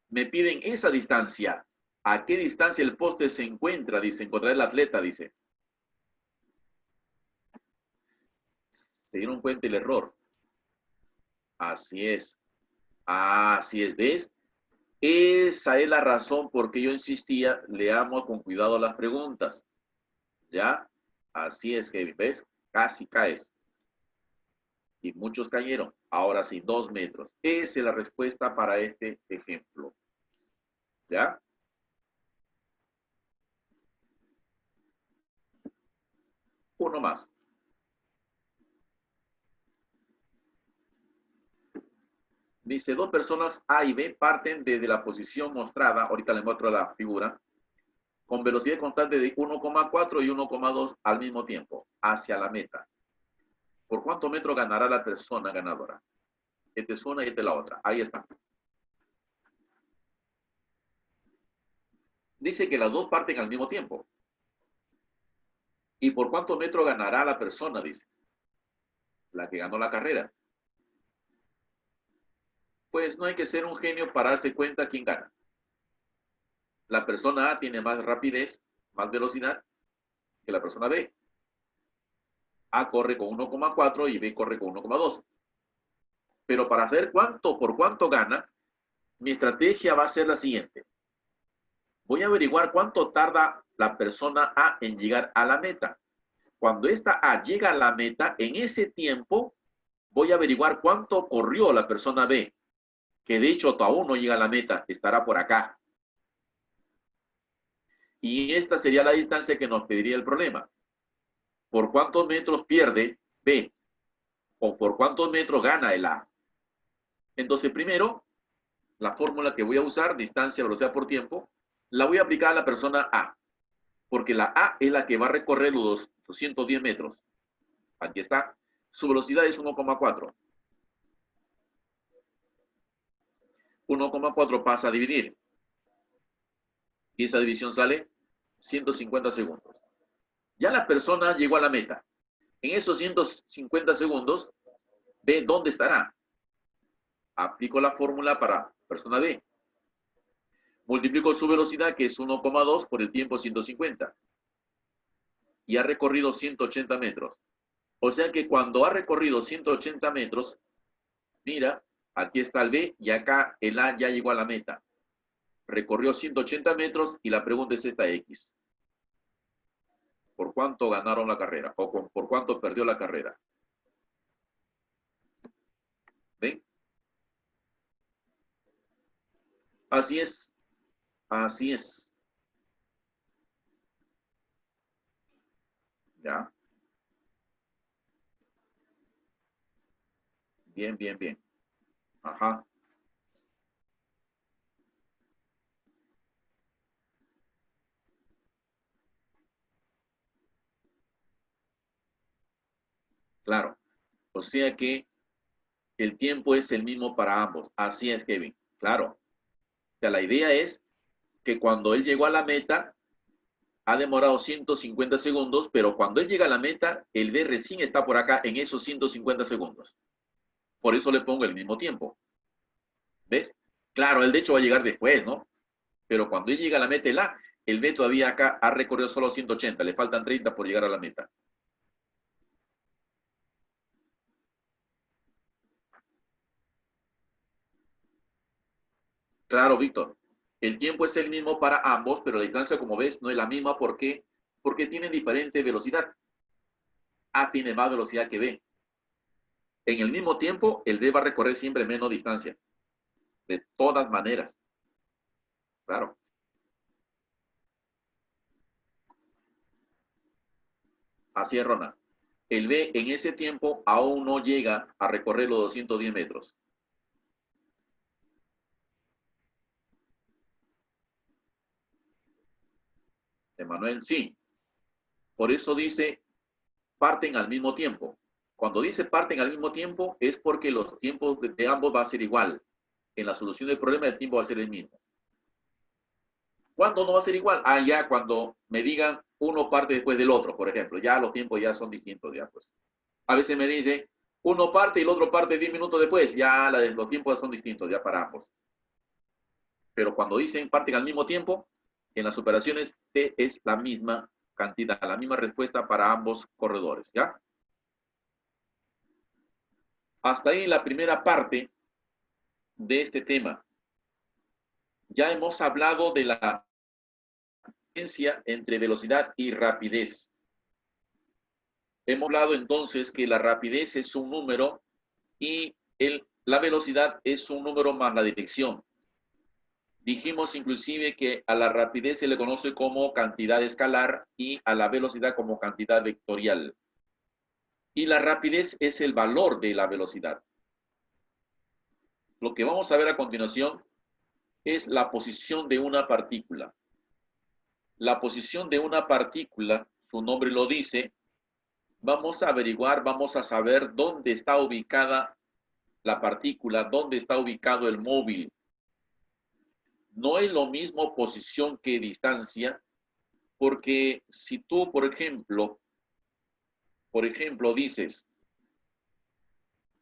Me piden esa distancia. ¿A qué distancia el poste se encuentra? Dice, encontrar el atleta, dice. Se dieron cuenta el error. Así es. Así es, ¿ves? Esa es la razón por que yo insistía, leamos con cuidado las preguntas. ¿Ya? Así es, Kevin, ¿ves? Casi caes. Y muchos cayeron. Ahora sí, 2 metros. Esa es la respuesta para este ejemplo. ¿Ya? Uno más. Dice, 2 personas A y B parten desde la posición mostrada, ahorita les muestro la figura, con velocidad constante de 1,4 y 1,2 al mismo tiempo, hacia la meta. ¿Por cuánto metro ganará la persona ganadora? Esta es una y esta es la otra. Ahí está. Dice que las dos parten al mismo tiempo. ¿Y por cuánto metro ganará la persona? Dice. La que ganó la carrera. Pues no hay que ser un genio para darse cuenta quién gana. La persona A tiene más rapidez, más velocidad que la persona B. A corre con 1,4 y B corre con 1,2. Pero para saber por cuánto gana, mi estrategia va a ser la siguiente. Voy a averiguar cuánto tarda la persona A en llegar a la meta. Cuando esta A llega a la meta, en ese tiempo voy a averiguar cuánto corrió la persona B, que de hecho aún no llega a la meta, estará por acá. Y esta sería la distancia que nos pediría el problema. ¿Por cuántos metros pierde B, o por cuántos metros gana el A. Entonces, primero, la fórmula que voy a usar, distancia, velocidad por tiempo, la voy a aplicar a la persona A, porque la A es la que va a recorrer los 210 metros. Aquí está. Su velocidad es 1,4. 1,4 pasa a dividir. Y esa división sale 150 segundos. Ya la persona llegó a la meta. En esos 150 segundos, ve dónde estará. Aplico la fórmula para persona B. Multiplico su velocidad, que es 1,2, por el tiempo 150. Y ha recorrido 180 metros. O sea que cuando ha recorrido 180 metros, mira, aquí está el B y acá el A ya llegó a la meta. Recorrió 180 metros y la pregunta es esta X. ¿Por cuánto ganaron la carrera? ¿O por cuánto perdió la carrera? ¿Ven? Así es. Así es. ¿Ya? Bien, bien, bien. Ajá. Claro. O sea que el tiempo es el mismo para ambos. Así es, Kevin. Claro. O sea, la idea es que cuando él llegó a la meta, ha demorado 150 segundos, pero cuando él llega a la meta, el B recién está por acá en esos 150 segundos. Por eso le pongo el mismo tiempo. ¿Ves? Claro, él de hecho va a llegar después, ¿no? Pero cuando él llega a la meta, el B todavía acá ha recorrido solo 180, le faltan 30 por llegar a la meta. Claro, Víctor. El tiempo es el mismo para ambos, pero la distancia, como ves, no es la misma. ¿Por qué? Porque tienen diferente velocidad. A tiene más velocidad que B. En el mismo tiempo, el D va a recorrer siempre menos distancia. De todas maneras. Claro. Así es, Ronald. El B en ese tiempo aún no llega a recorrer los 210 metros. Emanuel, sí. Por eso dice parten al mismo tiempo. Cuando dice parten al mismo tiempo es porque los tiempos de ambos va a ser igual. En la solución del problema el tiempo va a ser el mismo. ¿Cuándo no va a ser igual? Ah, ya cuando me digan uno parte después del otro, por ejemplo. Ya los tiempos ya son distintos, ya pues. A veces me dicen uno parte y el otro parte 10 minutos después. Ya los tiempos son distintos, ya para ambos. Pero cuando dicen parten al mismo tiempo, en las operaciones T es la misma cantidad, la misma respuesta para ambos corredores, ¿ya? Hasta ahí la primera parte de este tema. Ya hemos hablado de la diferencia entre velocidad y rapidez. Hemos hablado entonces que la rapidez es un número y la velocidad es un número más la dirección. Dijimos inclusive que a la rapidez se le conoce como cantidad escalar y a la velocidad como cantidad vectorial. Y la rapidez es el valor de la velocidad. Lo que vamos a ver a continuación es la posición de una partícula. La posición de una partícula, su nombre lo dice, vamos a averiguar, vamos a saber dónde está ubicada la partícula, dónde está ubicado el móvil. No es lo mismo posición que distancia, porque si tú, por ejemplo, dices,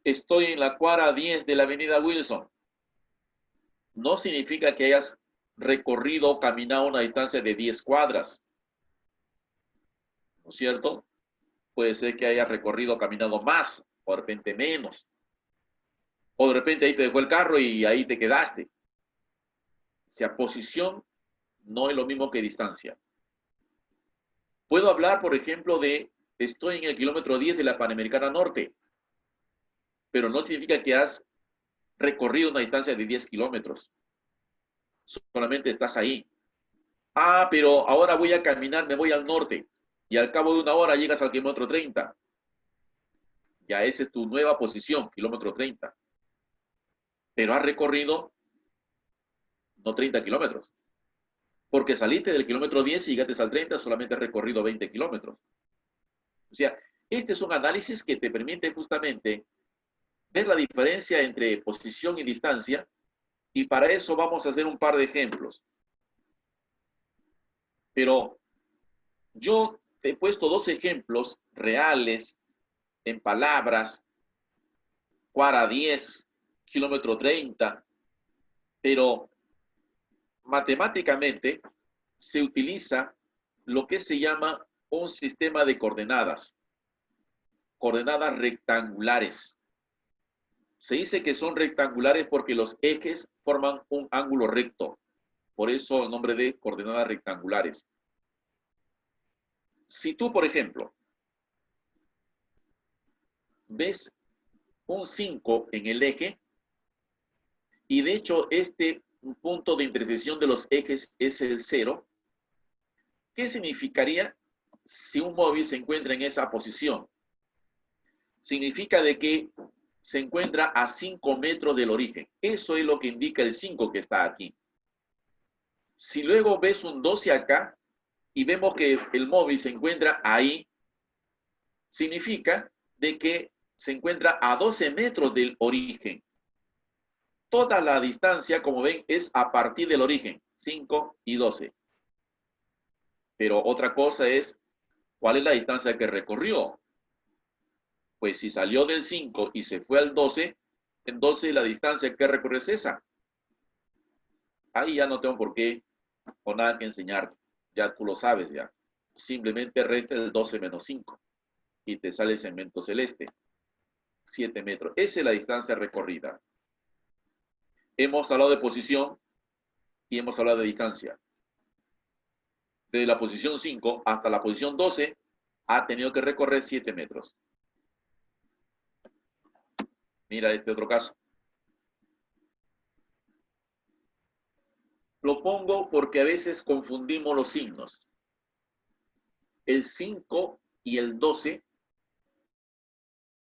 estoy en la cuadra 10 de la avenida Wilson, no significa que hayas recorrido o caminado una distancia de 10 cuadras, ¿no es cierto? Puede ser que hayas recorrido o caminado más, o de repente menos, o de repente ahí te dejó el carro y ahí te quedaste. O sea, posición no es lo mismo que distancia. Puedo hablar, por ejemplo, de estoy en el kilómetro 10 de la Panamericana Norte, pero no significa que has recorrido una distancia de 10 kilómetros. Solamente estás ahí. Ah, pero ahora voy a caminar, me voy al norte y al cabo de una hora llegas al kilómetro 30. Ya esa es tu nueva posición, kilómetro 30. Pero has recorrido no 30 kilómetros. Porque saliste del kilómetro 10 y llegaste al 30, solamente has recorrido 20 kilómetros. O sea, este es un análisis que te permite justamente ver la diferencia entre posición y distancia, y para eso vamos a hacer un par de ejemplos. Pero yo te he puesto dos ejemplos reales, en palabras, cuadra 10, kilómetro 30, pero matemáticamente se utiliza lo que se llama un sistema de coordenadas rectangulares. Se dice que son rectangulares porque los ejes forman un ángulo recto. Por eso el nombre de coordenadas rectangulares. Si tú, por ejemplo, ves un 5 en el eje, y de hecho este punto de intersección de los ejes es el 0, ¿qué significaría si un móvil se encuentra en esa posición? Significa de que se encuentra a 5 metros del origen. Eso es lo que indica el 5 que está aquí. Si luego ves un 12 acá y vemos que el móvil se encuentra ahí, significa de que se encuentra a 12 metros del origen. Toda la distancia, como ven, es a partir del origen, 5 y 12. Pero otra cosa es, ¿cuál es la distancia que recorrió? Pues si salió del 5 y se fue al 12, entonces la distancia que recorrió es esa. Ahí ya no tengo por qué o nada que enseñar. Ya tú lo sabes ya. Simplemente resta el 12 menos 5 y te sale el segmento celeste. 7 metros. Esa es la distancia recorrida. Hemos hablado de posición y hemos hablado de distancia. Desde la posición 5 hasta la posición 12 ha tenido que recorrer 7 metros. Mira este otro caso. Lo pongo porque a veces confundimos los signos. El 5 y el 12,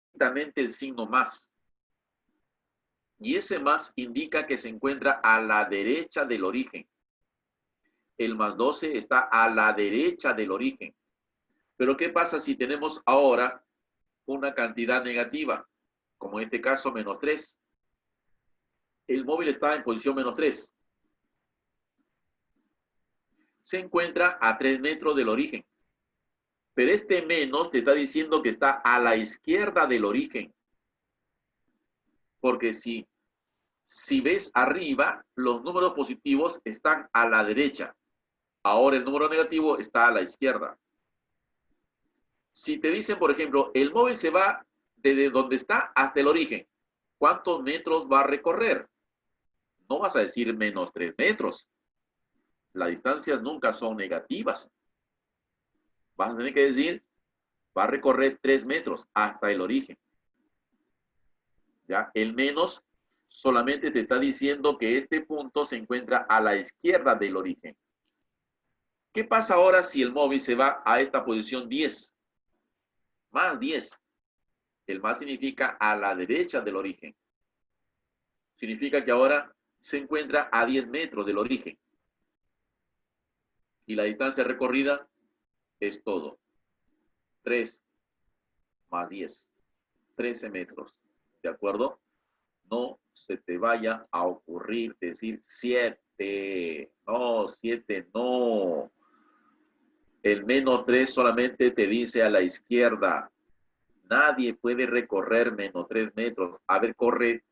exactamente el signo más. Y ese más indica que se encuentra a la derecha del origen. El más 12 está a la derecha del origen. Pero ¿qué pasa si tenemos ahora una cantidad negativa? Como en este caso, menos 3. El móvil está en posición menos 3. Se encuentra a 3 metros del origen. Pero este menos te está diciendo que está a la izquierda del origen. Porque si ves arriba, los números positivos están a la derecha. Ahora el número negativo está a la izquierda. Si te dicen, por ejemplo, el móvil se va desde donde está hasta el origen, ¿cuántos metros va a recorrer? No vas a decir menos 3 metros. Las distancias nunca son negativas. Vas a tener que decir, va a recorrer 3 metros hasta el origen. ¿Ya? El menos solamente te está diciendo que este punto se encuentra a la izquierda del origen. ¿Qué pasa ahora si el móvil se va a esta posición 10? Más 10. El más significa a la derecha del origen. Significa que ahora se encuentra a 10 metros del origen. Y la distancia recorrida es todo. 3 más 10. 13 metros. ¿De acuerdo? No se te vaya a ocurrir decir 7. No, 7 no. El menos 3 solamente te dice a la izquierda. Nadie puede recorrer menos 3 metros. A ver, corre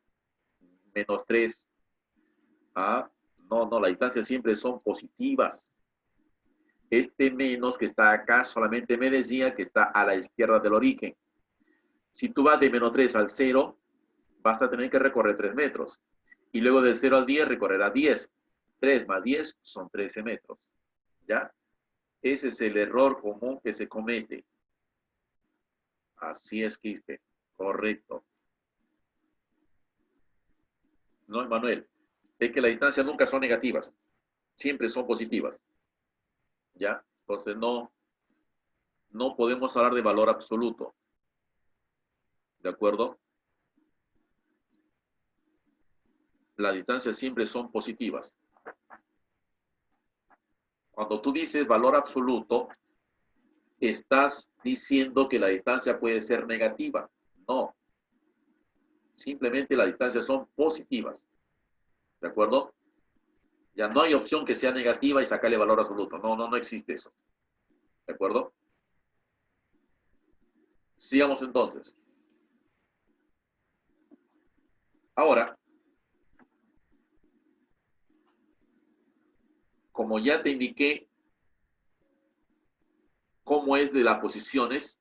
menos 3. ¿Ah? No, las distancias siempre son positivas. Este menos que está acá solamente me decía que está a la izquierda del origen. Si tú vas de menos 3 al 0, vas a tener que recorrer 3 metros. Y luego del 0 al 10 recorrerá 10. 3 más 10 son 13 metros. ¿Ya? Ese es el error común que se comete. Así es, Quispe. Correcto. No, Manuel. Es que las distancias nunca son negativas. Siempre son positivas. ¿Ya? Entonces no podemos hablar de valor absoluto. ¿De acuerdo? Las distancias siempre son positivas. Cuando tú dices valor absoluto, estás diciendo que la distancia puede ser negativa. No. Simplemente las distancias son positivas. ¿De acuerdo? Ya no hay opción que sea negativa y sacarle valor absoluto. No existe eso. ¿De acuerdo? Sigamos entonces. Ahora, como ya te indiqué cómo es de las posiciones,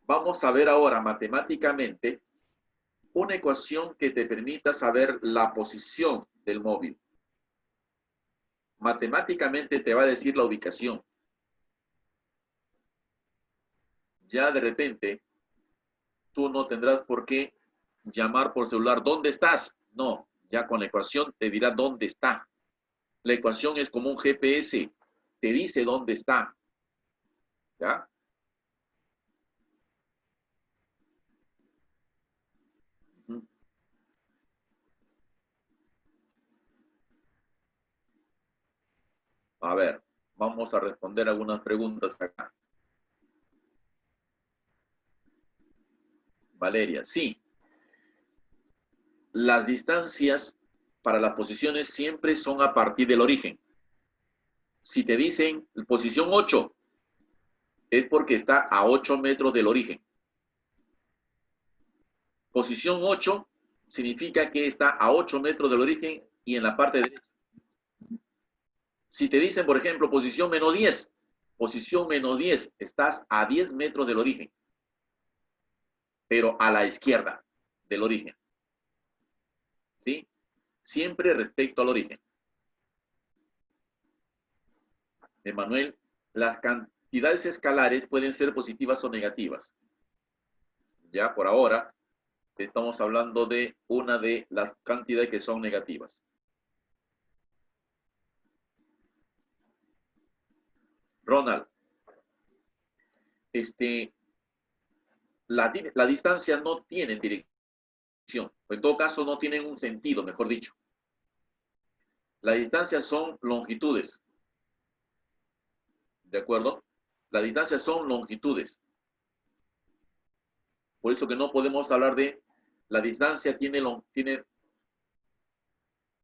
vamos a ver ahora matemáticamente una ecuación que te permita saber la posición del móvil. Matemáticamente te va a decir la ubicación. Ya de repente, tú no tendrás por qué llamar por celular, ¿dónde estás? No, ya con la ecuación te dirá dónde está. La ecuación es como un GPS, te dice dónde está. ¿Ya? A ver, vamos a responder algunas preguntas acá. Valeria, sí. Las distancias para las posiciones siempre son a partir del origen. Si te dicen posición 8, es porque está a 8 metros del origen. Posición 8 significa que está a 8 metros del origen y en la parte derecha. Si te dicen, por ejemplo, posición -10, posición -10, estás a 10 metros del origen, pero a la izquierda del origen. ¿Sí? Siempre respecto al origen. Emanuel, las cantidades escalares pueden ser positivas o negativas. Ya por ahora estamos hablando de una de las cantidades que son negativas. Ronald, la distancia no tiene dirección, o en todo caso no tienen un sentido, mejor dicho. Las distancias son longitudes, ¿de acuerdo? Las distancias son longitudes. Por eso que no podemos hablar de la distancia tiene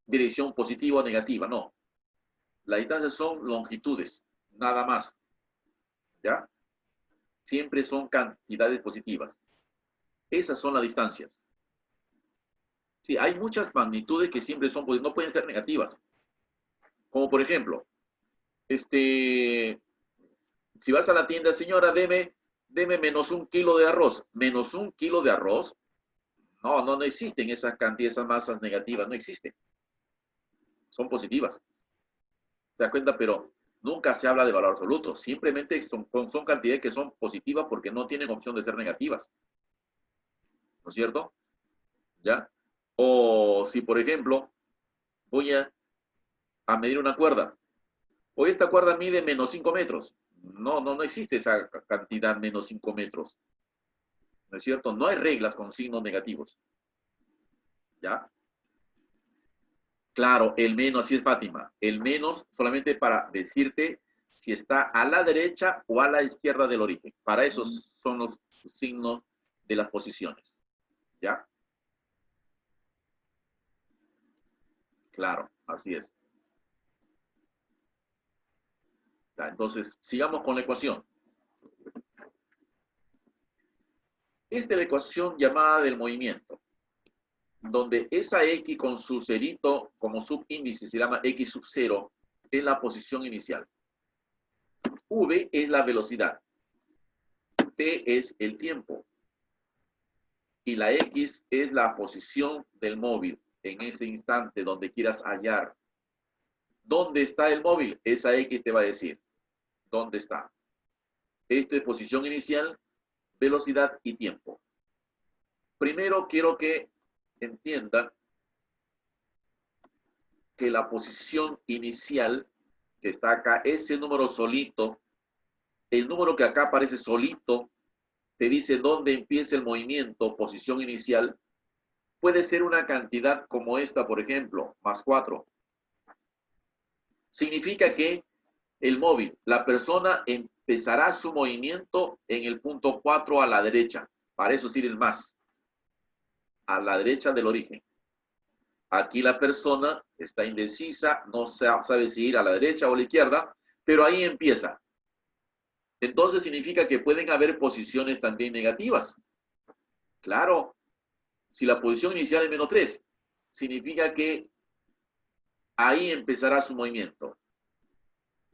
dirección positiva o negativa, no. Las distancias son longitudes, nada más, ¿ya? Siempre son cantidades positivas. Esas son las distancias. Sí, hay muchas magnitudes que siempre son positivas, no pueden ser negativas. Como por ejemplo, si vas a la tienda, señora, deme -1 kilo de arroz. ¿1 kilo de arroz? No existen esas cantidades, esas masas negativas, no existen. Son positivas. ¿Te das cuenta? Pero nunca se habla de valor absoluto. Simplemente son cantidades que son positivas porque no tienen opción de ser negativas. ¿No es cierto? ¿Ya? O si, por ejemplo, voy a medir una cuerda. O esta cuerda mide -5 metros. No existe esa cantidad -5 metros. ¿No es cierto? No hay reglas con signos negativos. ¿Ya? Claro, el menos, así es Fátima. El menos solamente para decirte si está a la derecha o a la izquierda del origen. Para eso son los signos de las posiciones. ¿Ya? Claro, así es. ¿Ya? Entonces, sigamos con la ecuación. Esta es la ecuación llamada del movimiento, donde esa X con su cerito como subíndice se llama X sub 0, es la posición inicial. V es la velocidad. T es el tiempo. Y la X es la posición del móvil en ese instante donde quieras hallar. ¿Dónde está el móvil? Esa X te va a decir dónde está. Esto es posición inicial, velocidad y tiempo. Primero quiero que entiendan que la posición inicial que está acá, ese número solito, el número que acá aparece solito, te dice dónde empieza el movimiento, posición inicial, puede ser una cantidad como esta, por ejemplo, más 4. Significa que el móvil, la persona empezará su movimiento en el punto 4 a la derecha. Para eso sirve el más. A la derecha del origen. Aquí la persona está indecisa, no sabe si ir a la derecha o a la izquierda, pero ahí empieza. Entonces significa que pueden haber posiciones también negativas. Claro, si la posición inicial es menos 3, significa que ahí empezará su movimiento.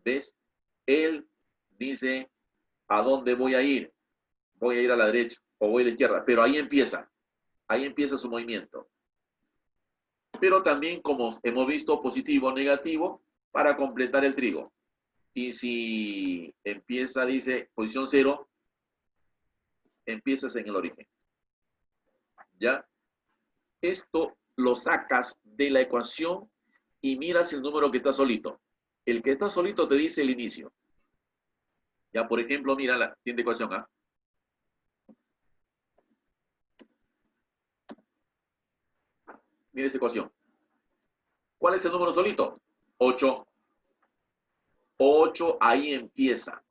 ¿Ves? Él dice, ¿a dónde voy a ir? Voy a ir a la derecha o voy a la izquierda, pero ahí empieza su movimiento. Pero también, como hemos visto, positivo o negativo, para completar el trigo. Y si empieza, dice, posición 0, empiezas en el origen. ¿Ya? Esto lo sacas de la ecuación y miras el número que está solito. El que está solito te dice el inicio. Ya, por ejemplo, mira la siguiente ecuación. ¿Ah? Mira esa ecuación. ¿Cuál es el número solito? 8. 8, ahí empieza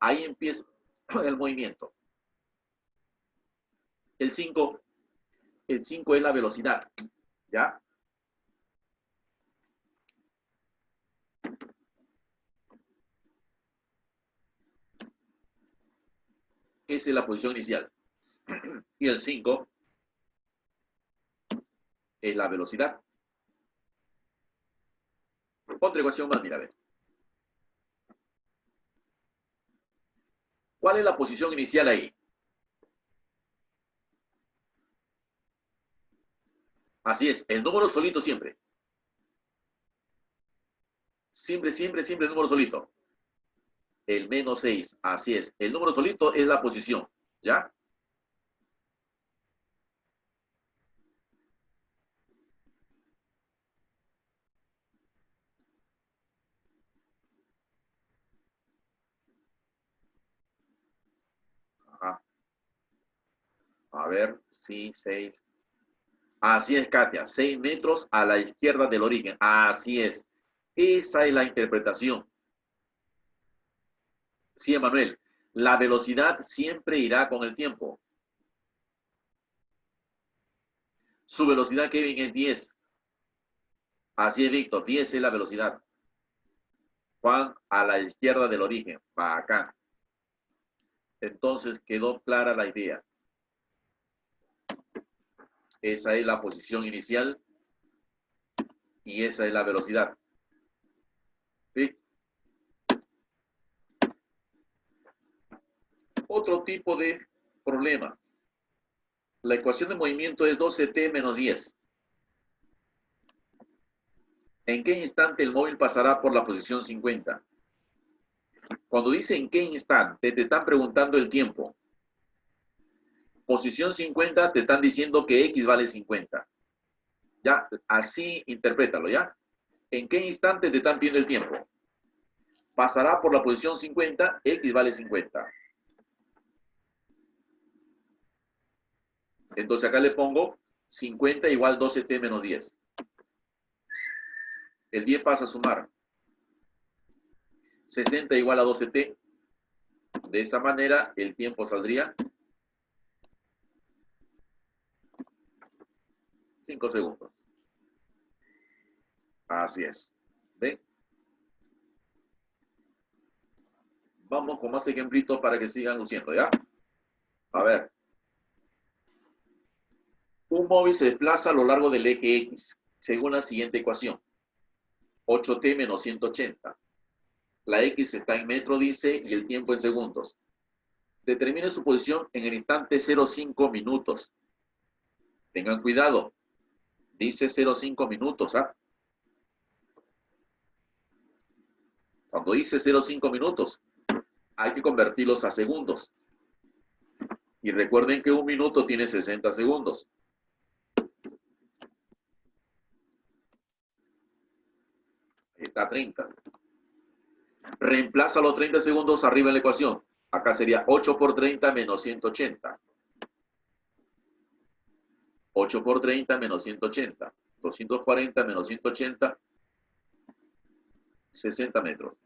el movimiento. El 5 es la velocidad. ¿Ya? Esa es la posición inicial. Y el 5 es la velocidad. Otra ecuación más, mira, a ver. ¿Cuál es la posición inicial ahí? Así es, el número solito siempre. Siempre el número solito. El menos 6, así es. El número solito es la posición, ¿ya? Ajá. A ver, sí, 6. Así es, Katia, 6 metros a la izquierda del origen. Así es. Esa es la interpretación. Sí, Emanuel. La velocidad siempre irá con el tiempo. Su velocidad, Kevin, es 10. Así es, Víctor. 10 es la velocidad. Juan, a la izquierda del origen. Para acá. Entonces quedó clara la idea. Esa es la posición inicial y esa es la velocidad. ¿Sí? Otro tipo de problema. La ecuación de movimiento es 12t menos 10. ¿En qué instante el móvil pasará por la posición 50? Cuando dice en qué instante, te están preguntando el tiempo. Posición 50, te están diciendo que X vale 50. Ya, así interprétalo, ¿ya? ¿En qué instante te están pidiendo el tiempo? Pasará por la posición 50, X vale 50. Entonces acá le pongo 50 igual 12t menos 10. El 10 pasa a sumar. 60 igual a 12t. De esa manera el tiempo saldría 5 segundos. Así es. ¿Ven? Vamos con más ejemplitos para que sigan luciendo, ¿ya? A ver. Un móvil se desplaza a lo largo del eje X, según la siguiente ecuación. 8t menos 180. La X está en metro, dice, y el tiempo en segundos. Determine su posición en el instante 0,5 minutos. Tengan cuidado. Dice 0,5 minutos, ¿ah? Cuando dice 0,5 minutos, hay que convertirlos a segundos. Y recuerden que un minuto tiene 60 segundos. Ahí está 30. Reemplaza los 30 segundos arriba en la ecuación. Acá sería 8 por 30 menos 180. 8 por 30 menos 180. 240 menos 180, 60 metros.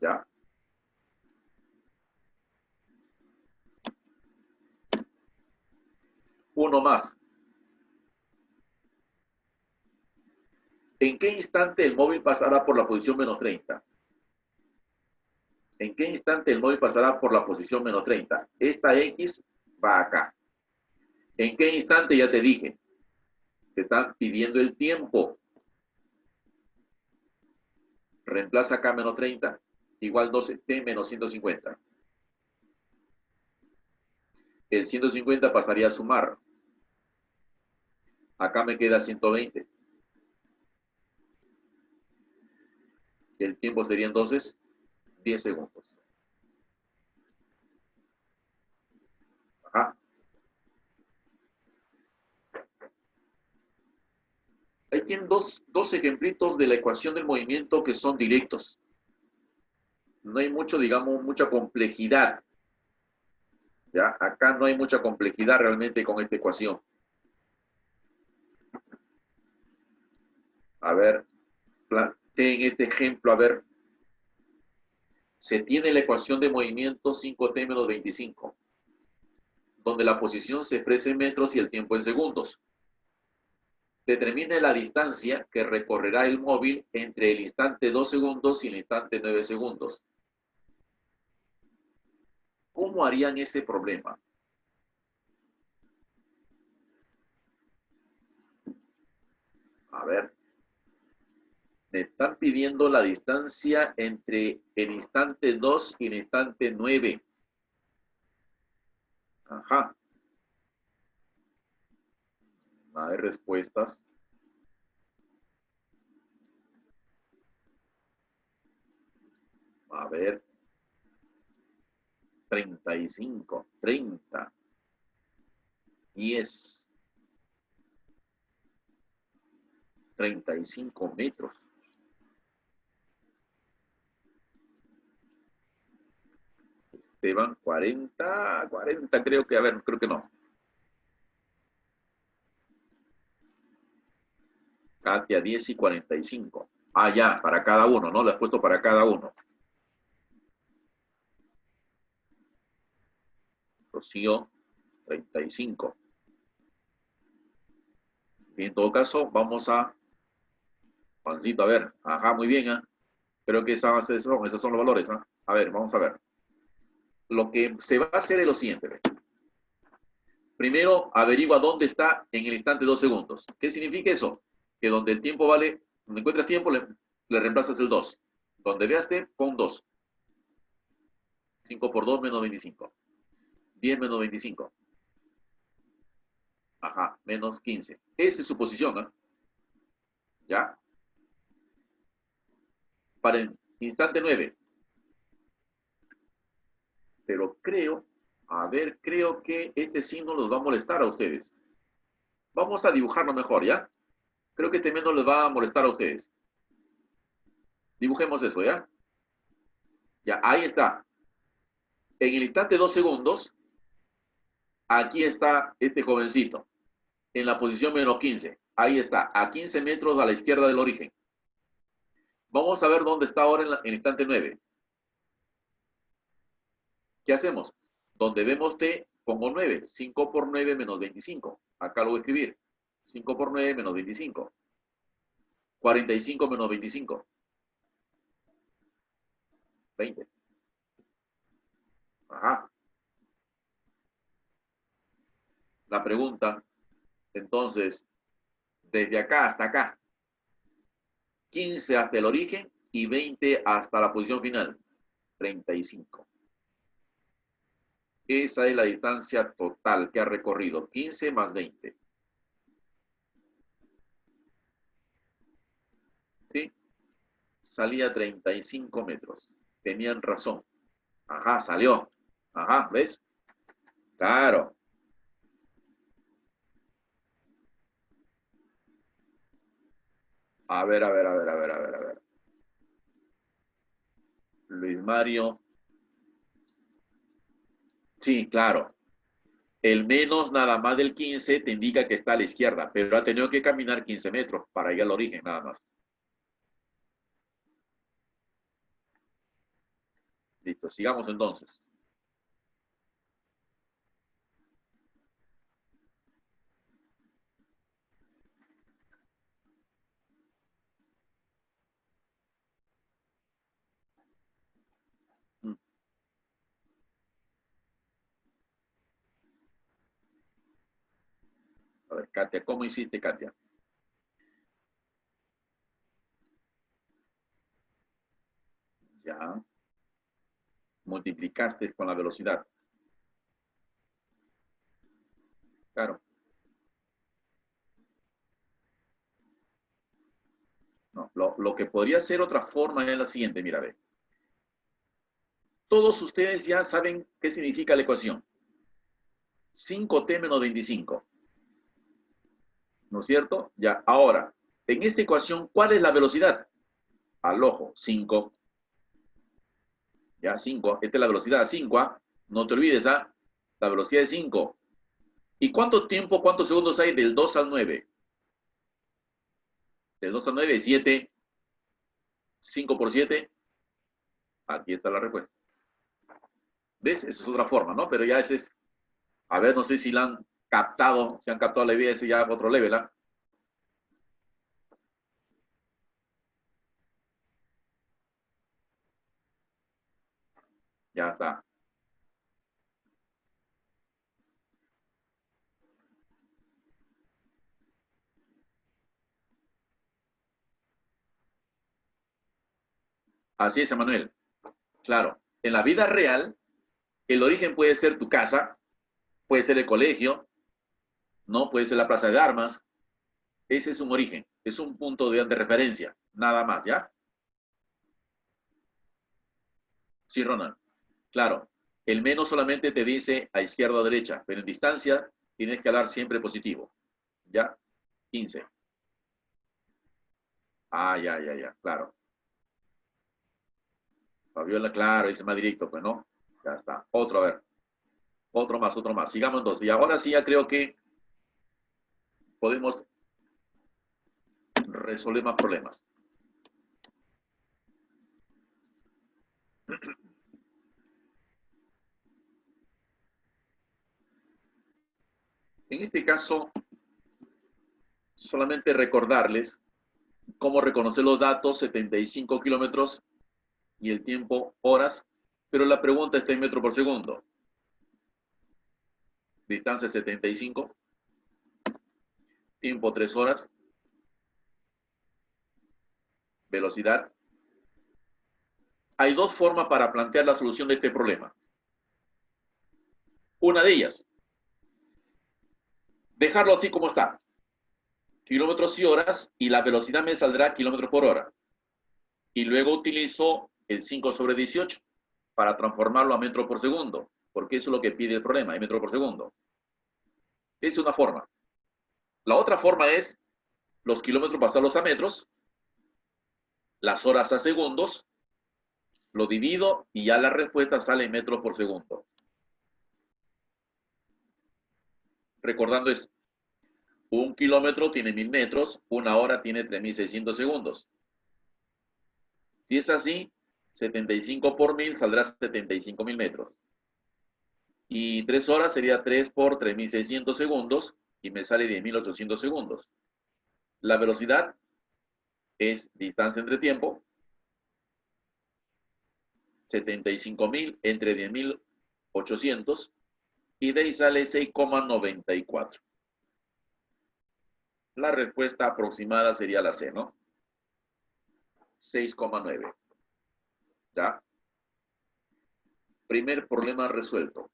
¿Ya? Uno más. ¿En qué instante el móvil pasará por la posición menos 30? ¿En qué instante el móvil pasará por la posición menos 30? Esta X va acá. ¿En qué instante? Ya te dije. Te están pidiendo el tiempo. Reemplaza acá menos 30. Igual 12t menos 150. El 150 pasaría a sumar. Acá me queda 120. El tiempo sería entonces 10 segundos. Ajá. Ahí tienen dos ejemplitos de la ecuación del movimiento que son directos. No hay mucho, digamos, mucha complejidad. ¿Ya? Acá no hay mucha complejidad realmente con esta ecuación. A ver, planteen este ejemplo, a ver. Se tiene la ecuación de movimiento 5t menos 25, donde la posición se expresa en metros y el tiempo en segundos. Determine la distancia que recorrerá el móvil entre el instante 2 segundos y el instante 9 segundos. ¿Cómo harían ese problema? A ver, me están pidiendo la distancia entre el instante 2 y el instante 9. Ajá. No hay respuestas. A ver, 35, 30, 10, 35 metros. Esteban, 40, 40 creo que, a ver, creo que no. Katia, 10 y 45. Ah, ya, para cada uno, ¿no? Lo has puesto para cada uno. Rocío, 35. Y en todo caso, vamos a... Juancito, a ver. Ajá, muy bien, ¿eh? Creo que esos son los valores, ¿eh? A ver, vamos a ver. Lo que se va a hacer es lo siguiente. ¿Ve? Primero, averigua dónde está en el instante 2 segundos. ¿Qué significa eso? Que donde el tiempo vale, donde encuentras tiempo, le reemplazas el 2. Donde veas T, pon 2. 5 por 2 menos 25. 10 menos 25. Ajá, menos 15. Esa es su posición, ¿eh? ¿Ya? Para el instante 9. Pero creo, a ver, creo que este signo los va a molestar a ustedes. Vamos a dibujarlo mejor, ¿ya? Creo que este menos les va a molestar a ustedes. Dibujemos eso, ¿ya? Ya, ahí está. En el instante 2 segundos, aquí está este jovencito. En la posición menos 15. Ahí está, a 15 metros a la izquierda del origen. Vamos a ver dónde está ahora en el instante 9. ¿Qué hacemos? Donde vemos T, pongo 9. 5 por 9 menos 25. Acá lo voy a escribir. 5 por 9 menos 25. 45 menos 25. 20. Ajá. La pregunta, entonces, desde acá hasta acá. 15 hasta el origen y 20 hasta la posición final. 35. Esa es la distancia total que ha recorrido. 15 más 20. ¿Sí? Salía 35 metros. Tenían razón. Ajá, salió. Ajá, ¿ves? Claro. A ver, a ver, a ver, a ver, a ver, a ver. Luis Mario. Sí, claro. El menos nada más del 15 te indica que está a la izquierda, pero ha tenido que caminar 15 metros para ir al origen, nada más. Listo, sigamos entonces. Mm. A ver, Katia, ¿cómo hiciste, Katia? Ya. Multiplicaste con la velocidad. Claro. No, lo que podría ser otra forma es la siguiente, mira, ve. Todos ustedes ya saben qué significa la ecuación. 5t menos 25. ¿No es cierto? Ya, ahora, en esta ecuación, ¿cuál es la velocidad? Al ojo, 5. Ya, 5. Esta es la velocidad, 5. ¿Ah? No te olvides, ¿ah? La velocidad es 5. ¿Y cuánto tiempo, cuántos segundos hay del 2 al 9? Del 2 al 9, 7. 5 por 7. Aquí está la respuesta. ¿Ves? Esa es otra forma, ¿no? Pero ya ese es, a ver, no sé si la han captado, si han captado la idea, ese ya otro level, ¿ah? Ya está. Así es, Emanuel. Claro, en la vida real, el origen puede ser tu casa, puede ser el colegio, ¿no? Puede ser la plaza de armas. Ese es un origen, es un punto de referencia, nada más, ¿ya? Sí, Ronald. Claro, el menos solamente te dice a izquierda o derecha, pero en distancia tienes que hablar siempre positivo, ¿ya? 15. Ah, ya, ya, ya, claro. Fabiola, claro, dice más directo, pues no. Ya está. Otro, a ver. Otro más, otro más. Sigamos entonces. Y ahora sí ya creo que podemos resolver más problemas. En este caso, solamente recordarles cómo reconocer los datos, 75 kilómetros y el tiempo, horas, pero la pregunta está en metro por segundo. Distancia 75, tiempo 3 horas, velocidad. Hay dos formas para plantear la solución de este problema. Una de ellas, dejarlo así como está, kilómetros y horas, y la velocidad me saldrá kilómetros por hora. Y luego utilizo el 5 sobre 18 para transformarlo a metro por segundo, porque eso es lo que pide el problema, es metro por segundo. Esa es una forma. La otra forma es los kilómetros pasarlos a metros, las horas a segundos, lo divido y ya la respuesta sale en metros por segundo. Recordando esto, un kilómetro tiene 1000 metros, una hora tiene 3600 segundos. Si es así, 75 por 1000 saldrá 75.000 metros. Y 3 horas sería 3 por 3600 segundos y me sale 10.800 segundos. La velocidad es distancia entre tiempo, 75.000 entre 10.800 y de ahí sale 6,94. La respuesta aproximada sería la C, ¿no? 6,9. ¿Ya? Primer problema resuelto.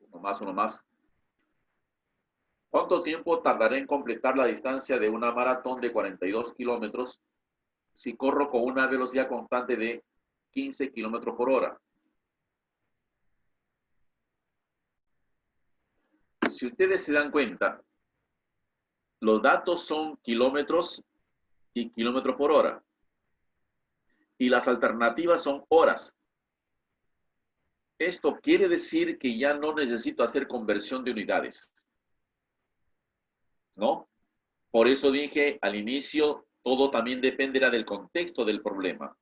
Uno más, uno más. ¿Cuánto tiempo tardaré en completar la distancia de una maratón de 42 kilómetros si corro con una velocidad constante de 15 kilómetros por hora? Si ustedes se dan cuenta, los datos son kilómetros y kilómetros por hora. Y las alternativas son horas. Esto quiere decir que ya no necesito hacer conversión de unidades, ¿no? Por eso dije al inicio, todo también dependerá del contexto del problema.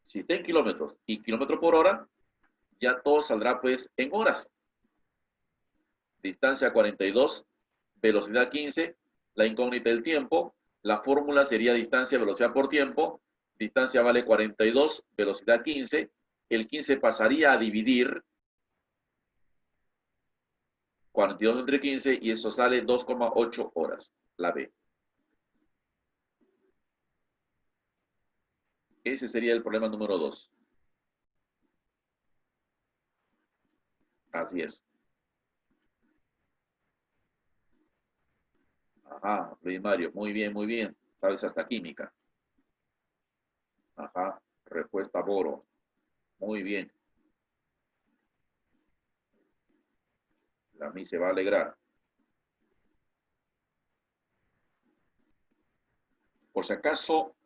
Si está en kilómetros y kilómetros por hora, ya todo saldrá pues en horas. Distancia 42, velocidad 15, la incógnita del tiempo, la fórmula sería distancia, velocidad por tiempo, distancia vale 42, velocidad 15, el 15 pasaría a dividir 42 entre 15 y eso sale 2,8 horas, la B. Ese sería el problema número 2. Así es. Ajá, primario, muy bien, muy bien. Sabes hasta química. Ajá, respuesta Boro. Muy bien. A mí se va a alegrar. Por si acaso,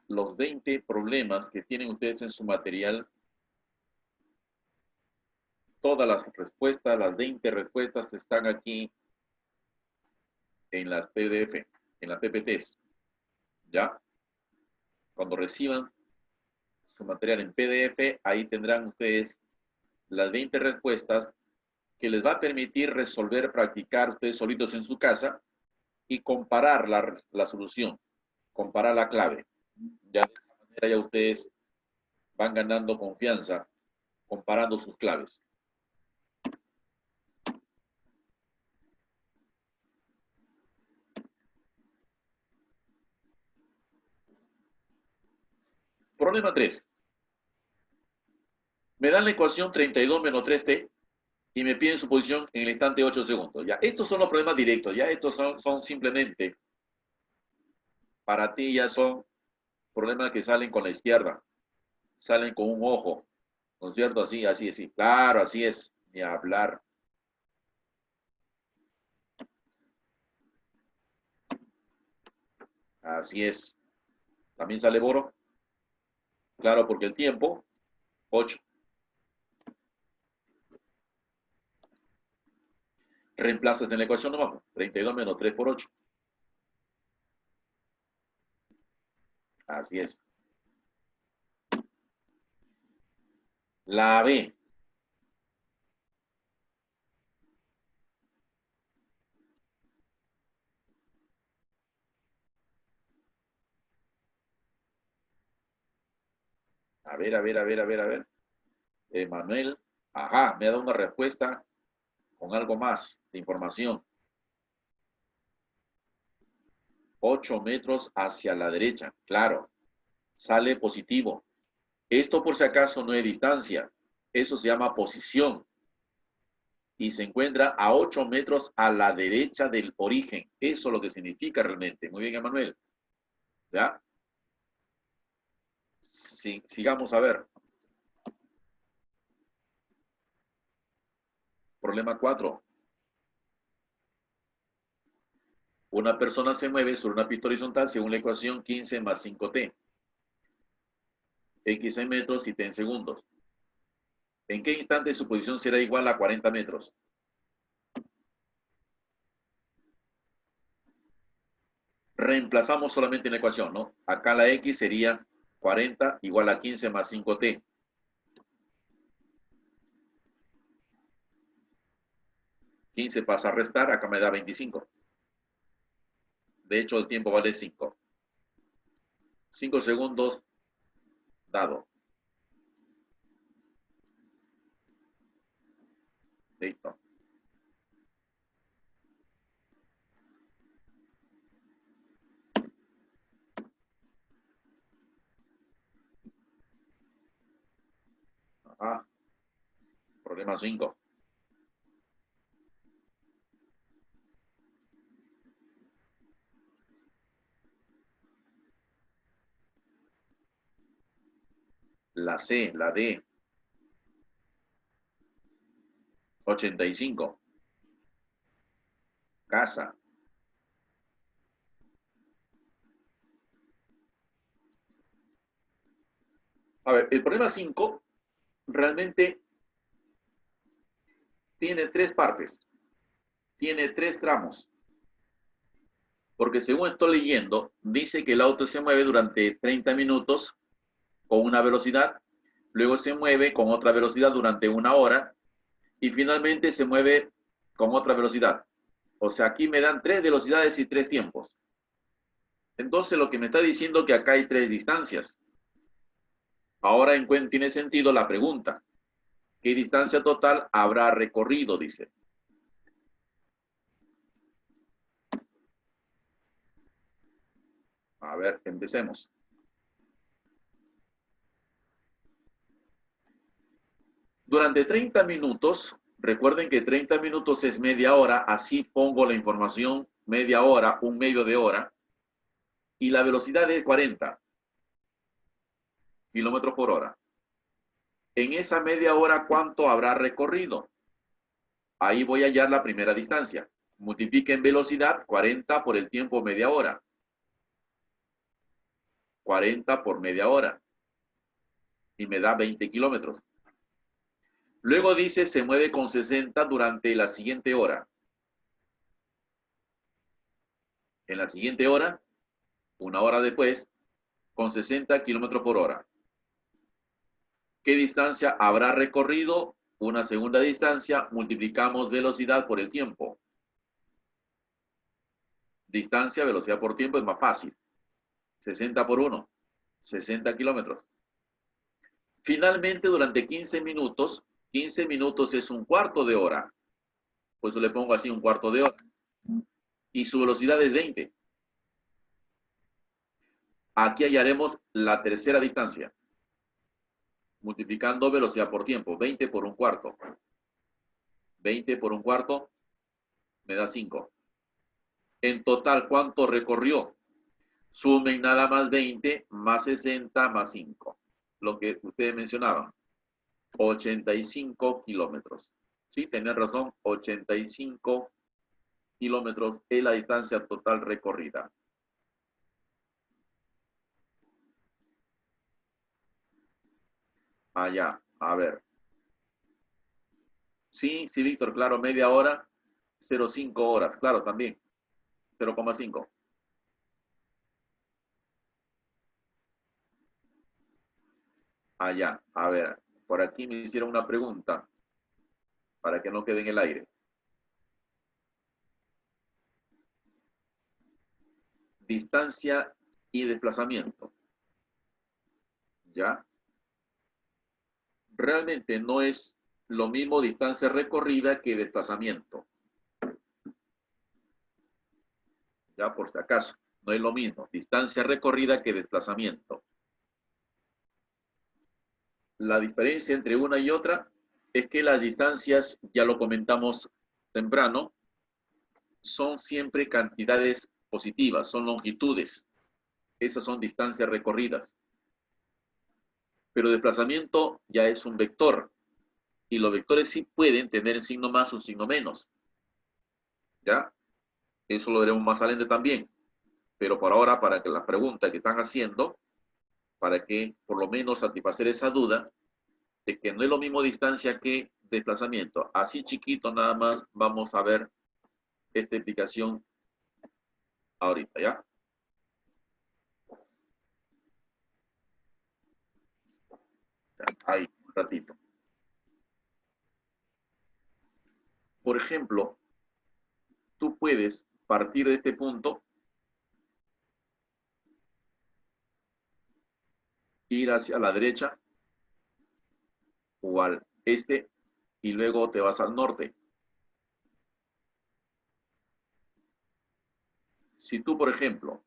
los 20 problemas que tienen ustedes en su material, todas las respuestas, las 20 respuestas están aquí en las PDF, en las PPTs. ¿Ya? Cuando reciban su material en PDF, ahí tendrán ustedes las 20 respuestas que les va a permitir resolver, practicar ustedes solitos en su casa y comparar la solución, comparar la clave. Ya de esa manera ya ustedes van ganando confianza comparando sus claves. Problema 3. Me dan la ecuación 32 menos 3t y me piden su posición en el instante 8 segundos. Ya, estos son los problemas directos. Ya, estos son simplemente, para ti ya son problemas que salen con la izquierda, salen con un ojo, ¿no es cierto? Así, así, así. Claro, así es. Ni hablar. Así es. ¿También sale Boro? Claro, porque el tiempo, 8. Reemplazas en la ecuación nomás. 32 menos 3 por 8. Así es. La B. A ver, a ver, a ver, a ver, a ver. Manuel. Ajá, me ha dado una respuesta con algo más de información. 8 metros hacia la derecha. Claro, sale positivo. Esto por si acaso no es distancia. Eso se llama posición. Y se encuentra a 8 metros a la derecha del origen. Eso es lo que significa realmente. Muy bien, Emanuel. ¿Ya? Sigamos a ver. Problema 4. Una persona se mueve sobre una pista horizontal según la ecuación 15 más 5t. X en metros y t en segundos. ¿En qué instante su posición será igual a 40 metros? Reemplazamos solamente en la ecuación, ¿no? Acá la X sería 40 igual a 15 más 5t. 15 pasa a restar, acá me da 25. De hecho, el tiempo vale 5. 5 segundos dado. Listo. Ajá. Problema 5. La C, la D. 85. casa. A ver, el problema 5 realmente tiene tres partes, tiene tres tramos. Porque según estoy leyendo, dice que el auto se mueve durante 30 minutos con una velocidad, luego se mueve con otra velocidad durante una hora y finalmente se mueve con otra velocidad. O sea, aquí me dan tres velocidades y tres tiempos. Entonces lo que me está diciendo es que acá hay tres distancias. Ahora tiene sentido la pregunta. ¿Qué distancia total habrá recorrido? Dice. A ver, empecemos. Durante 30 minutos, recuerden que 30 minutos es media hora, así pongo la información media hora, un medio de hora, y la velocidad es 40 kilómetros por hora. En esa media hora, ¿cuánto habrá recorrido? Ahí voy a hallar la primera distancia. Multipliquen velocidad 40 por el tiempo media hora. 40 por media hora. Y me da 20 kilómetros. Luego dice, se mueve con 60 durante la siguiente hora. En la siguiente hora, una hora después, con 60 kilómetros por hora. ¿Qué distancia habrá recorrido? Una segunda distancia, multiplicamos velocidad por el tiempo. Distancia, velocidad por tiempo es más fácil. 60 por 1, 60 kilómetros. Finalmente, durante 15 minutos es un cuarto de hora. Por eso le pongo así un cuarto de hora. Y su velocidad es 20. Aquí hallaremos la tercera distancia. Multiplicando velocidad por tiempo. 20 por un cuarto. 20 por un cuarto me da 5. En total, ¿cuánto recorrió? Sumen nada más 20 más 60 más 5. Lo que ustedes mencionaban. 85 kilómetros. Sí, tenían razón. 85 kilómetros es la distancia total recorrida. Allá, a ver. Sí, sí, Víctor, claro, media hora, 0,5 horas, claro, también, 0,5. Allá, a ver, por aquí me hicieron una pregunta para que no quede en el aire. Distancia y desplazamiento. ¿Ya? Realmente no es lo mismo distancia recorrida que desplazamiento. Ya, por si acaso, no es lo mismo distancia recorrida que desplazamiento. La diferencia entre una y otra es que las distancias, ya lo comentamos temprano, son siempre cantidades positivas, son longitudes. Esas son distancias recorridas. Pero desplazamiento ya es un vector. Y los vectores sí pueden tener un signo más o un signo menos. ¿Ya? Eso lo veremos más adelante también. Pero por ahora, para que la pregunta que están haciendo, para que por lo menos satisfacer esa duda, de que no es lo mismo distancia que desplazamiento. Así chiquito nada más vamos a ver esta explicación ahorita, ¿ya? Ahí, un ratito. Por ejemplo, tú puedes partir de este punto, ir hacia la derecha o al este y luego te vas al norte. Si tú, por ejemplo,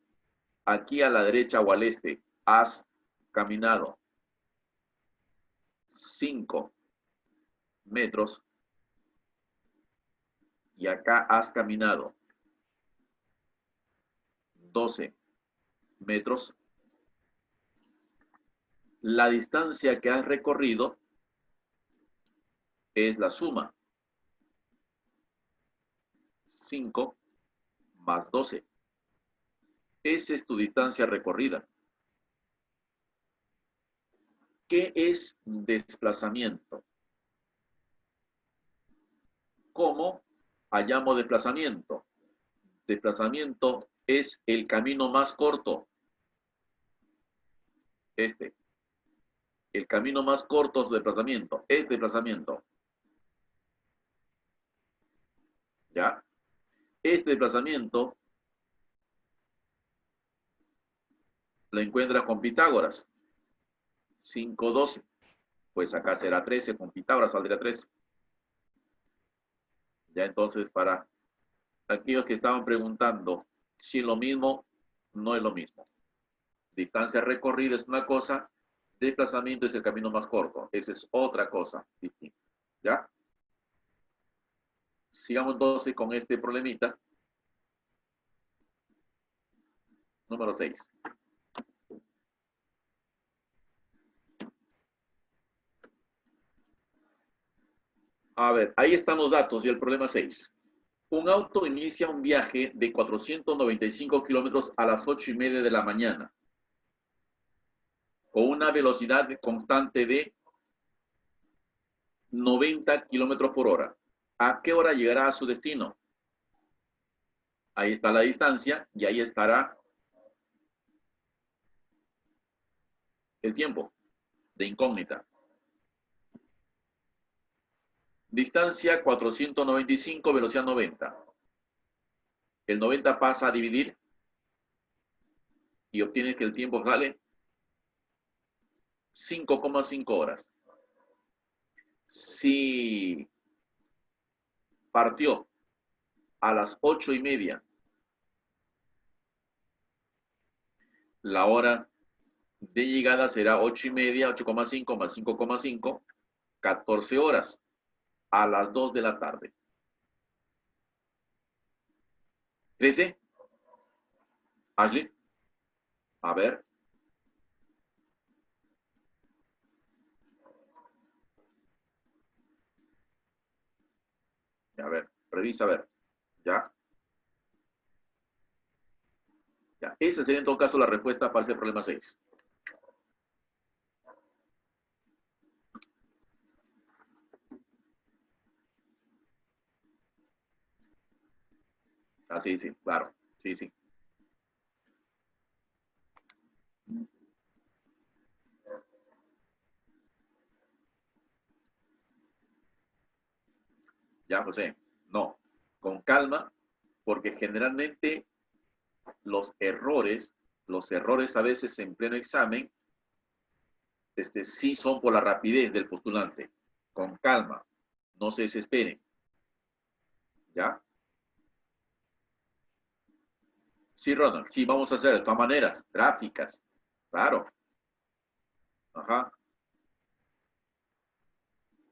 aquí a la derecha o al este has caminado 5 metros y acá has caminado 12 metros, la distancia que has recorrido es la suma. 5 más 12. Esa es tu distancia recorrida. ¿Qué es desplazamiento? ¿Cómo hallamos desplazamiento? Desplazamiento es el camino más corto. El camino más corto es desplazamiento. Es desplazamiento. ¿Ya? Este desplazamiento lo encuentras con Pitágoras. 5, 12. Pues acá será 13, con Pitágoras saldría 13. Ya entonces, para aquellos que estaban preguntando si es lo mismo, no es lo mismo. Distancia recorrida es una cosa, desplazamiento es el camino más corto. Esa es otra cosa distinta. ¿Ya? Sigamos entonces con este problemita. Número 6. A ver, ahí están los datos y el problema 6. Un auto inicia un viaje de 495 kilómetros a las 8:30 de la mañana, con una velocidad constante de 90 kilómetros por hora. ¿A qué hora llegará a su destino? Ahí está la distancia y ahí estará el tiempo de incógnita. Distancia 495, velocidad 90. El 90 pasa a dividir y obtienes que el tiempo sale 5,5 horas. Si partió a las 8:30, la hora de llegada será 8:30, 8,5 más 5,5, 14 horas, a las 2 de la tarde. ¿13? Ashley, a ver. A ver, revisa, a ver. ¿Ya? Ya. Esa sería en todo caso la respuesta para ese problema 6. Ah, sí, sí, claro. Sí, sí. Ya, José. No. Con calma, porque generalmente los errores a veces en pleno examen, sí son por la rapidez del postulante. Con calma. No se desesperen. ¿Ya? Sí, Ronald. Sí, vamos a hacer de todas maneras. Gráficas. Claro. Ajá.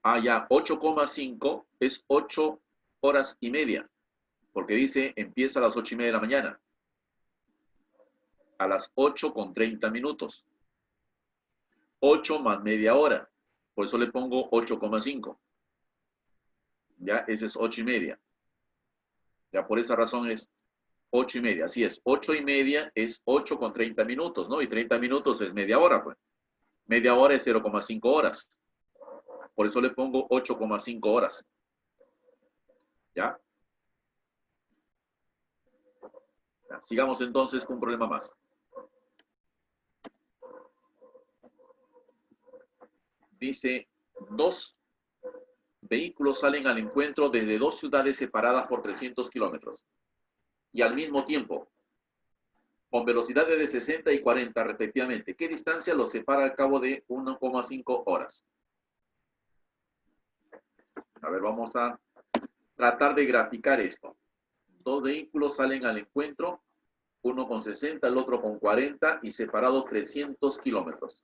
Ah, ya. 8,5 es 8 horas y media. Porque dice, empieza a las 8:30 de la mañana. A las 8:30. 8 más media hora. Por eso le pongo 8,5. Ya, ese es 8:30. Ya, por esa razón es 8:30. Así es, 8:30 es 8,30, ¿no? Y 30 minutos es media hora, pues. Media hora es 0,5 horas. Por eso le pongo 8,5 horas. ¿Ya? Ya, sigamos entonces con un problema más. Dice, dos vehículos salen al encuentro desde dos ciudades separadas por 300 kilómetros. Y al mismo tiempo, con velocidades de 60 y 40 respectivamente. ¿Qué distancia los separa al cabo de 1,5 horas? A ver, vamos a tratar de graficar esto. Dos vehículos salen al encuentro, uno con 60, el otro con 40 y separados 300 kilómetros.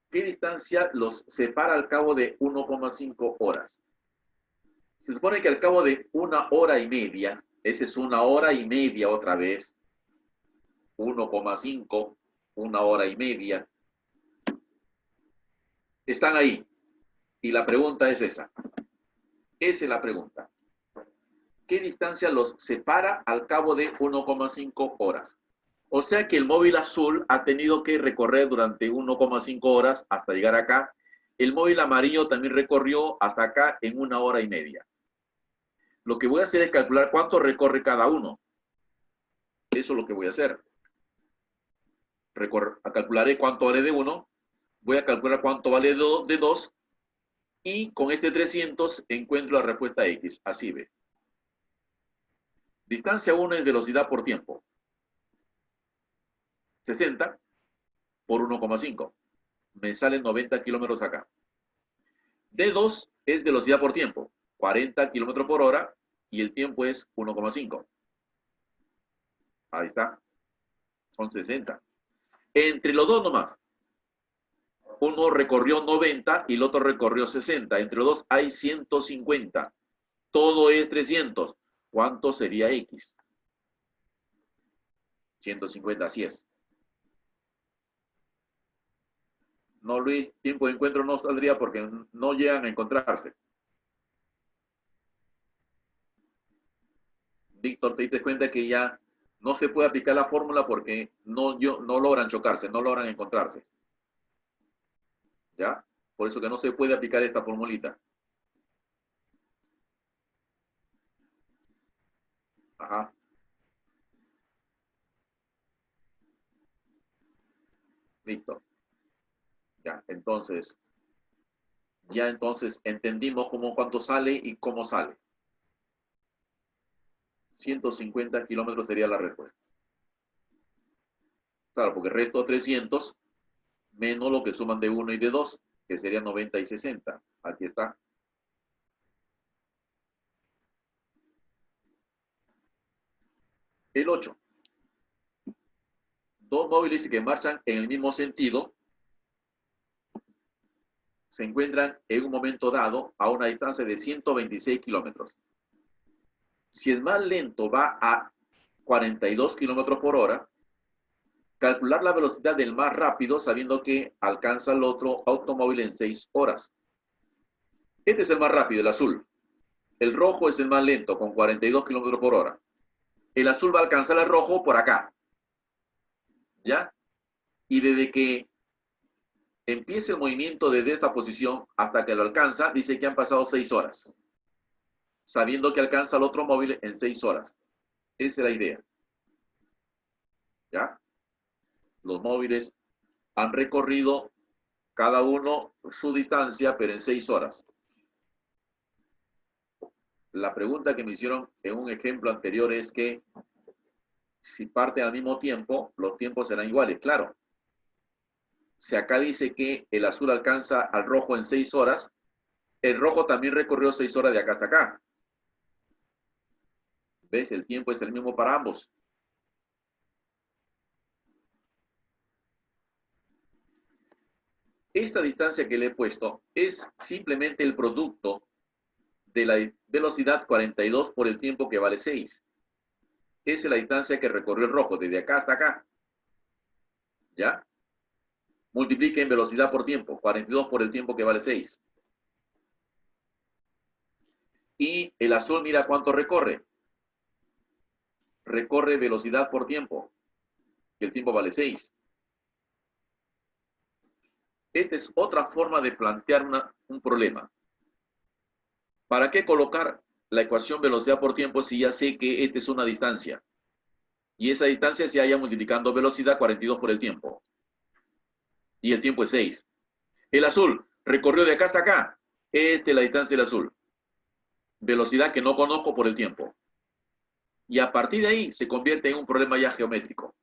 ¿Qué distancia los separa al cabo de 1,5 horas? Se supone que al cabo de 1 hora y media, esa es 1 hora y media otra vez, 1,5, 1 hora y media, están ahí. Y la pregunta es esa. Esa es la pregunta. ¿qué distancia los separa al cabo de 1,5 horas? O sea que el móvil azul ha tenido que recorrer durante 1,5 horas hasta llegar acá. El móvil amarillo también recorrió hasta acá en 1 hora y media. Lo que voy a hacer es calcular cuánto recorre cada uno. Eso es lo que voy a hacer. Calcularé cuánto vale de uno, voy a calcular cuánto vale de 2 y con este 300 encuentro la respuesta X. Así ve. Distancia 1 es velocidad por tiempo. 60 por 1,5. Me salen 90 kilómetros acá. D2 es velocidad por tiempo. 40 kilómetros por hora y el tiempo es 1,5. Ahí está. Son 60. Entre los dos nomás. Uno recorrió 90 y el otro recorrió 60. Entre los dos hay 150. Todo es 300. ¿Cuánto sería X? 150, así es. No, Luis, tiempo de encuentro no saldría porque no llegan a encontrarse. Víctor, te diste cuenta que ya no se puede aplicar la fórmula porque no logran chocarse, no logran encontrarse. ¿Ya? Por eso que no se puede aplicar esta formulita. Ajá. Listo. Ya, entonces entendimos cuánto sale y cómo sale. 150 kilómetros sería la respuesta. Claro, porque resto 300 menos lo que suman de 1 y de 2, que serían 90 y 60. Aquí está. El 8. Dos móviles que marchan en el mismo sentido se encuentran en un momento dado a una distancia de 126 kilómetros. Si el más lento va a 42 kilómetros por hora, calcular la velocidad del más rápido sabiendo que alcanza el otro automóvil en 6 horas. Este es el más rápido, el azul. El rojo es el más lento, con 42 kilómetros por hora. El azul va a alcanzar al rojo por acá. ¿Ya? Y desde que empiece el movimiento desde esta posición hasta que lo alcanza, dice que han pasado 6 horas. Sabiendo que alcanza al otro móvil en 6 horas. Esa es la idea. ¿Ya? Los móviles han recorrido cada uno su distancia, pero en 6 horas. La pregunta que me hicieron en un ejemplo anterior es que si parten al mismo tiempo, los tiempos serán iguales. Claro, si acá dice que el azul alcanza al rojo en 6 horas, el rojo también recorrió 6 horas de acá hasta acá. ¿Ves? El tiempo es el mismo para ambos. Esta distancia que le he puesto es simplemente el producto de la velocidad 42 por el tiempo que vale 6. Esa es la distancia que recorrió el rojo, desde acá hasta acá. ¿Ya? Multipliquen velocidad por tiempo, 42 por el tiempo que vale 6. Y el azul, mira cuánto recorre. Recorre velocidad por tiempo, que el tiempo vale 6. Esta es otra forma de plantear un problema. ¿Para qué colocar la ecuación velocidad por tiempo si ya sé que esta es una distancia? Y esa distancia se halla multiplicando velocidad 42 por el tiempo. Y el tiempo es 6. El azul recorrió de acá hasta acá. Esta es la distancia del azul. Velocidad que no conozco por el tiempo. Y a partir de ahí se convierte en un problema ya geométrico.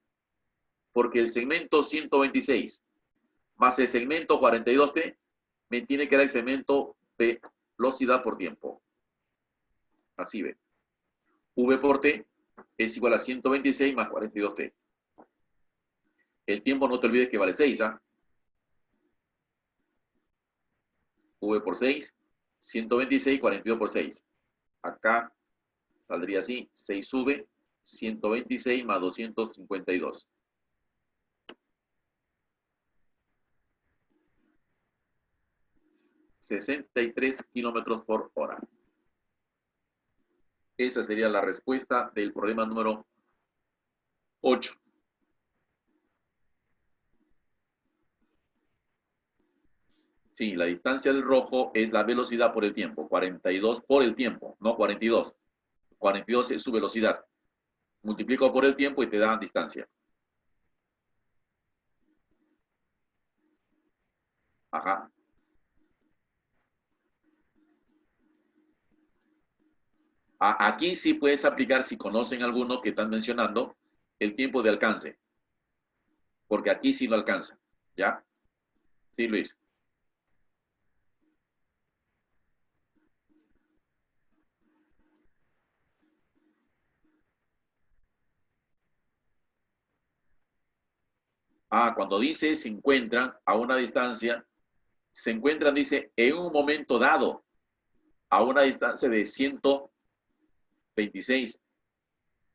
Porque el segmento 126 más el segmento 42T me tiene que dar el segmento velocidad por tiempo. Así ve. V por T es igual a 126 más 42T. El tiempo no te olvides que vale 6, ¿ah? V por 6, 126, 42 por 6. Acá saldría así, 6V, 126 más 252. ...63 kilómetros por hora. Esa sería la respuesta del problema número 8. Sí, la distancia del rojo es la velocidad por el tiempo. 42 por el tiempo, no 42. 42 es su velocidad. Multiplico por el tiempo y te da distancia. Ajá. Aquí sí puedes aplicar, si conocen alguno que están mencionando, el tiempo de alcance. Porque aquí sí no alcanza. ¿Ya? Sí, Luis. Cuando dice se encuentran a una distancia, se encuentran, dice, en un momento dado, a una distancia de 126.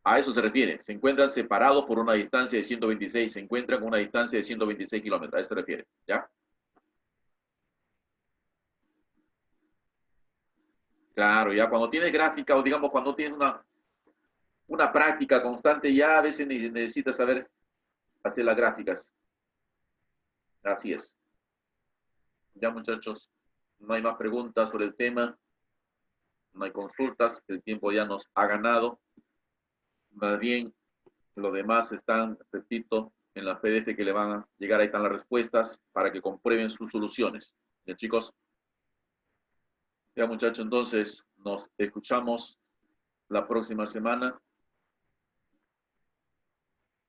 A eso se refiere. Se encuentran separados por una distancia de 126. Se encuentran con una distancia de 126 kilómetros. A eso se refiere. ¿Ya? Claro, ya cuando tienes gráfica o digamos cuando tienes una práctica constante, ya a veces necesitas saber hacer las gráficas. Así es. Ya muchachos, no hay más preguntas sobre el tema, no hay consultas, el tiempo ya nos ha ganado. Más bien, lo demás están, repito, en la PDF que le van a llegar, ahí están las respuestas para que comprueben sus soluciones. Ya chicos, ya muchachos, entonces nos escuchamos la próxima semana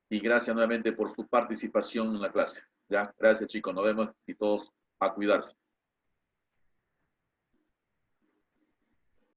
y gracias nuevamente por su participación en la clase. Ya, gracias chicos, nos vemos y todos a cuidarse.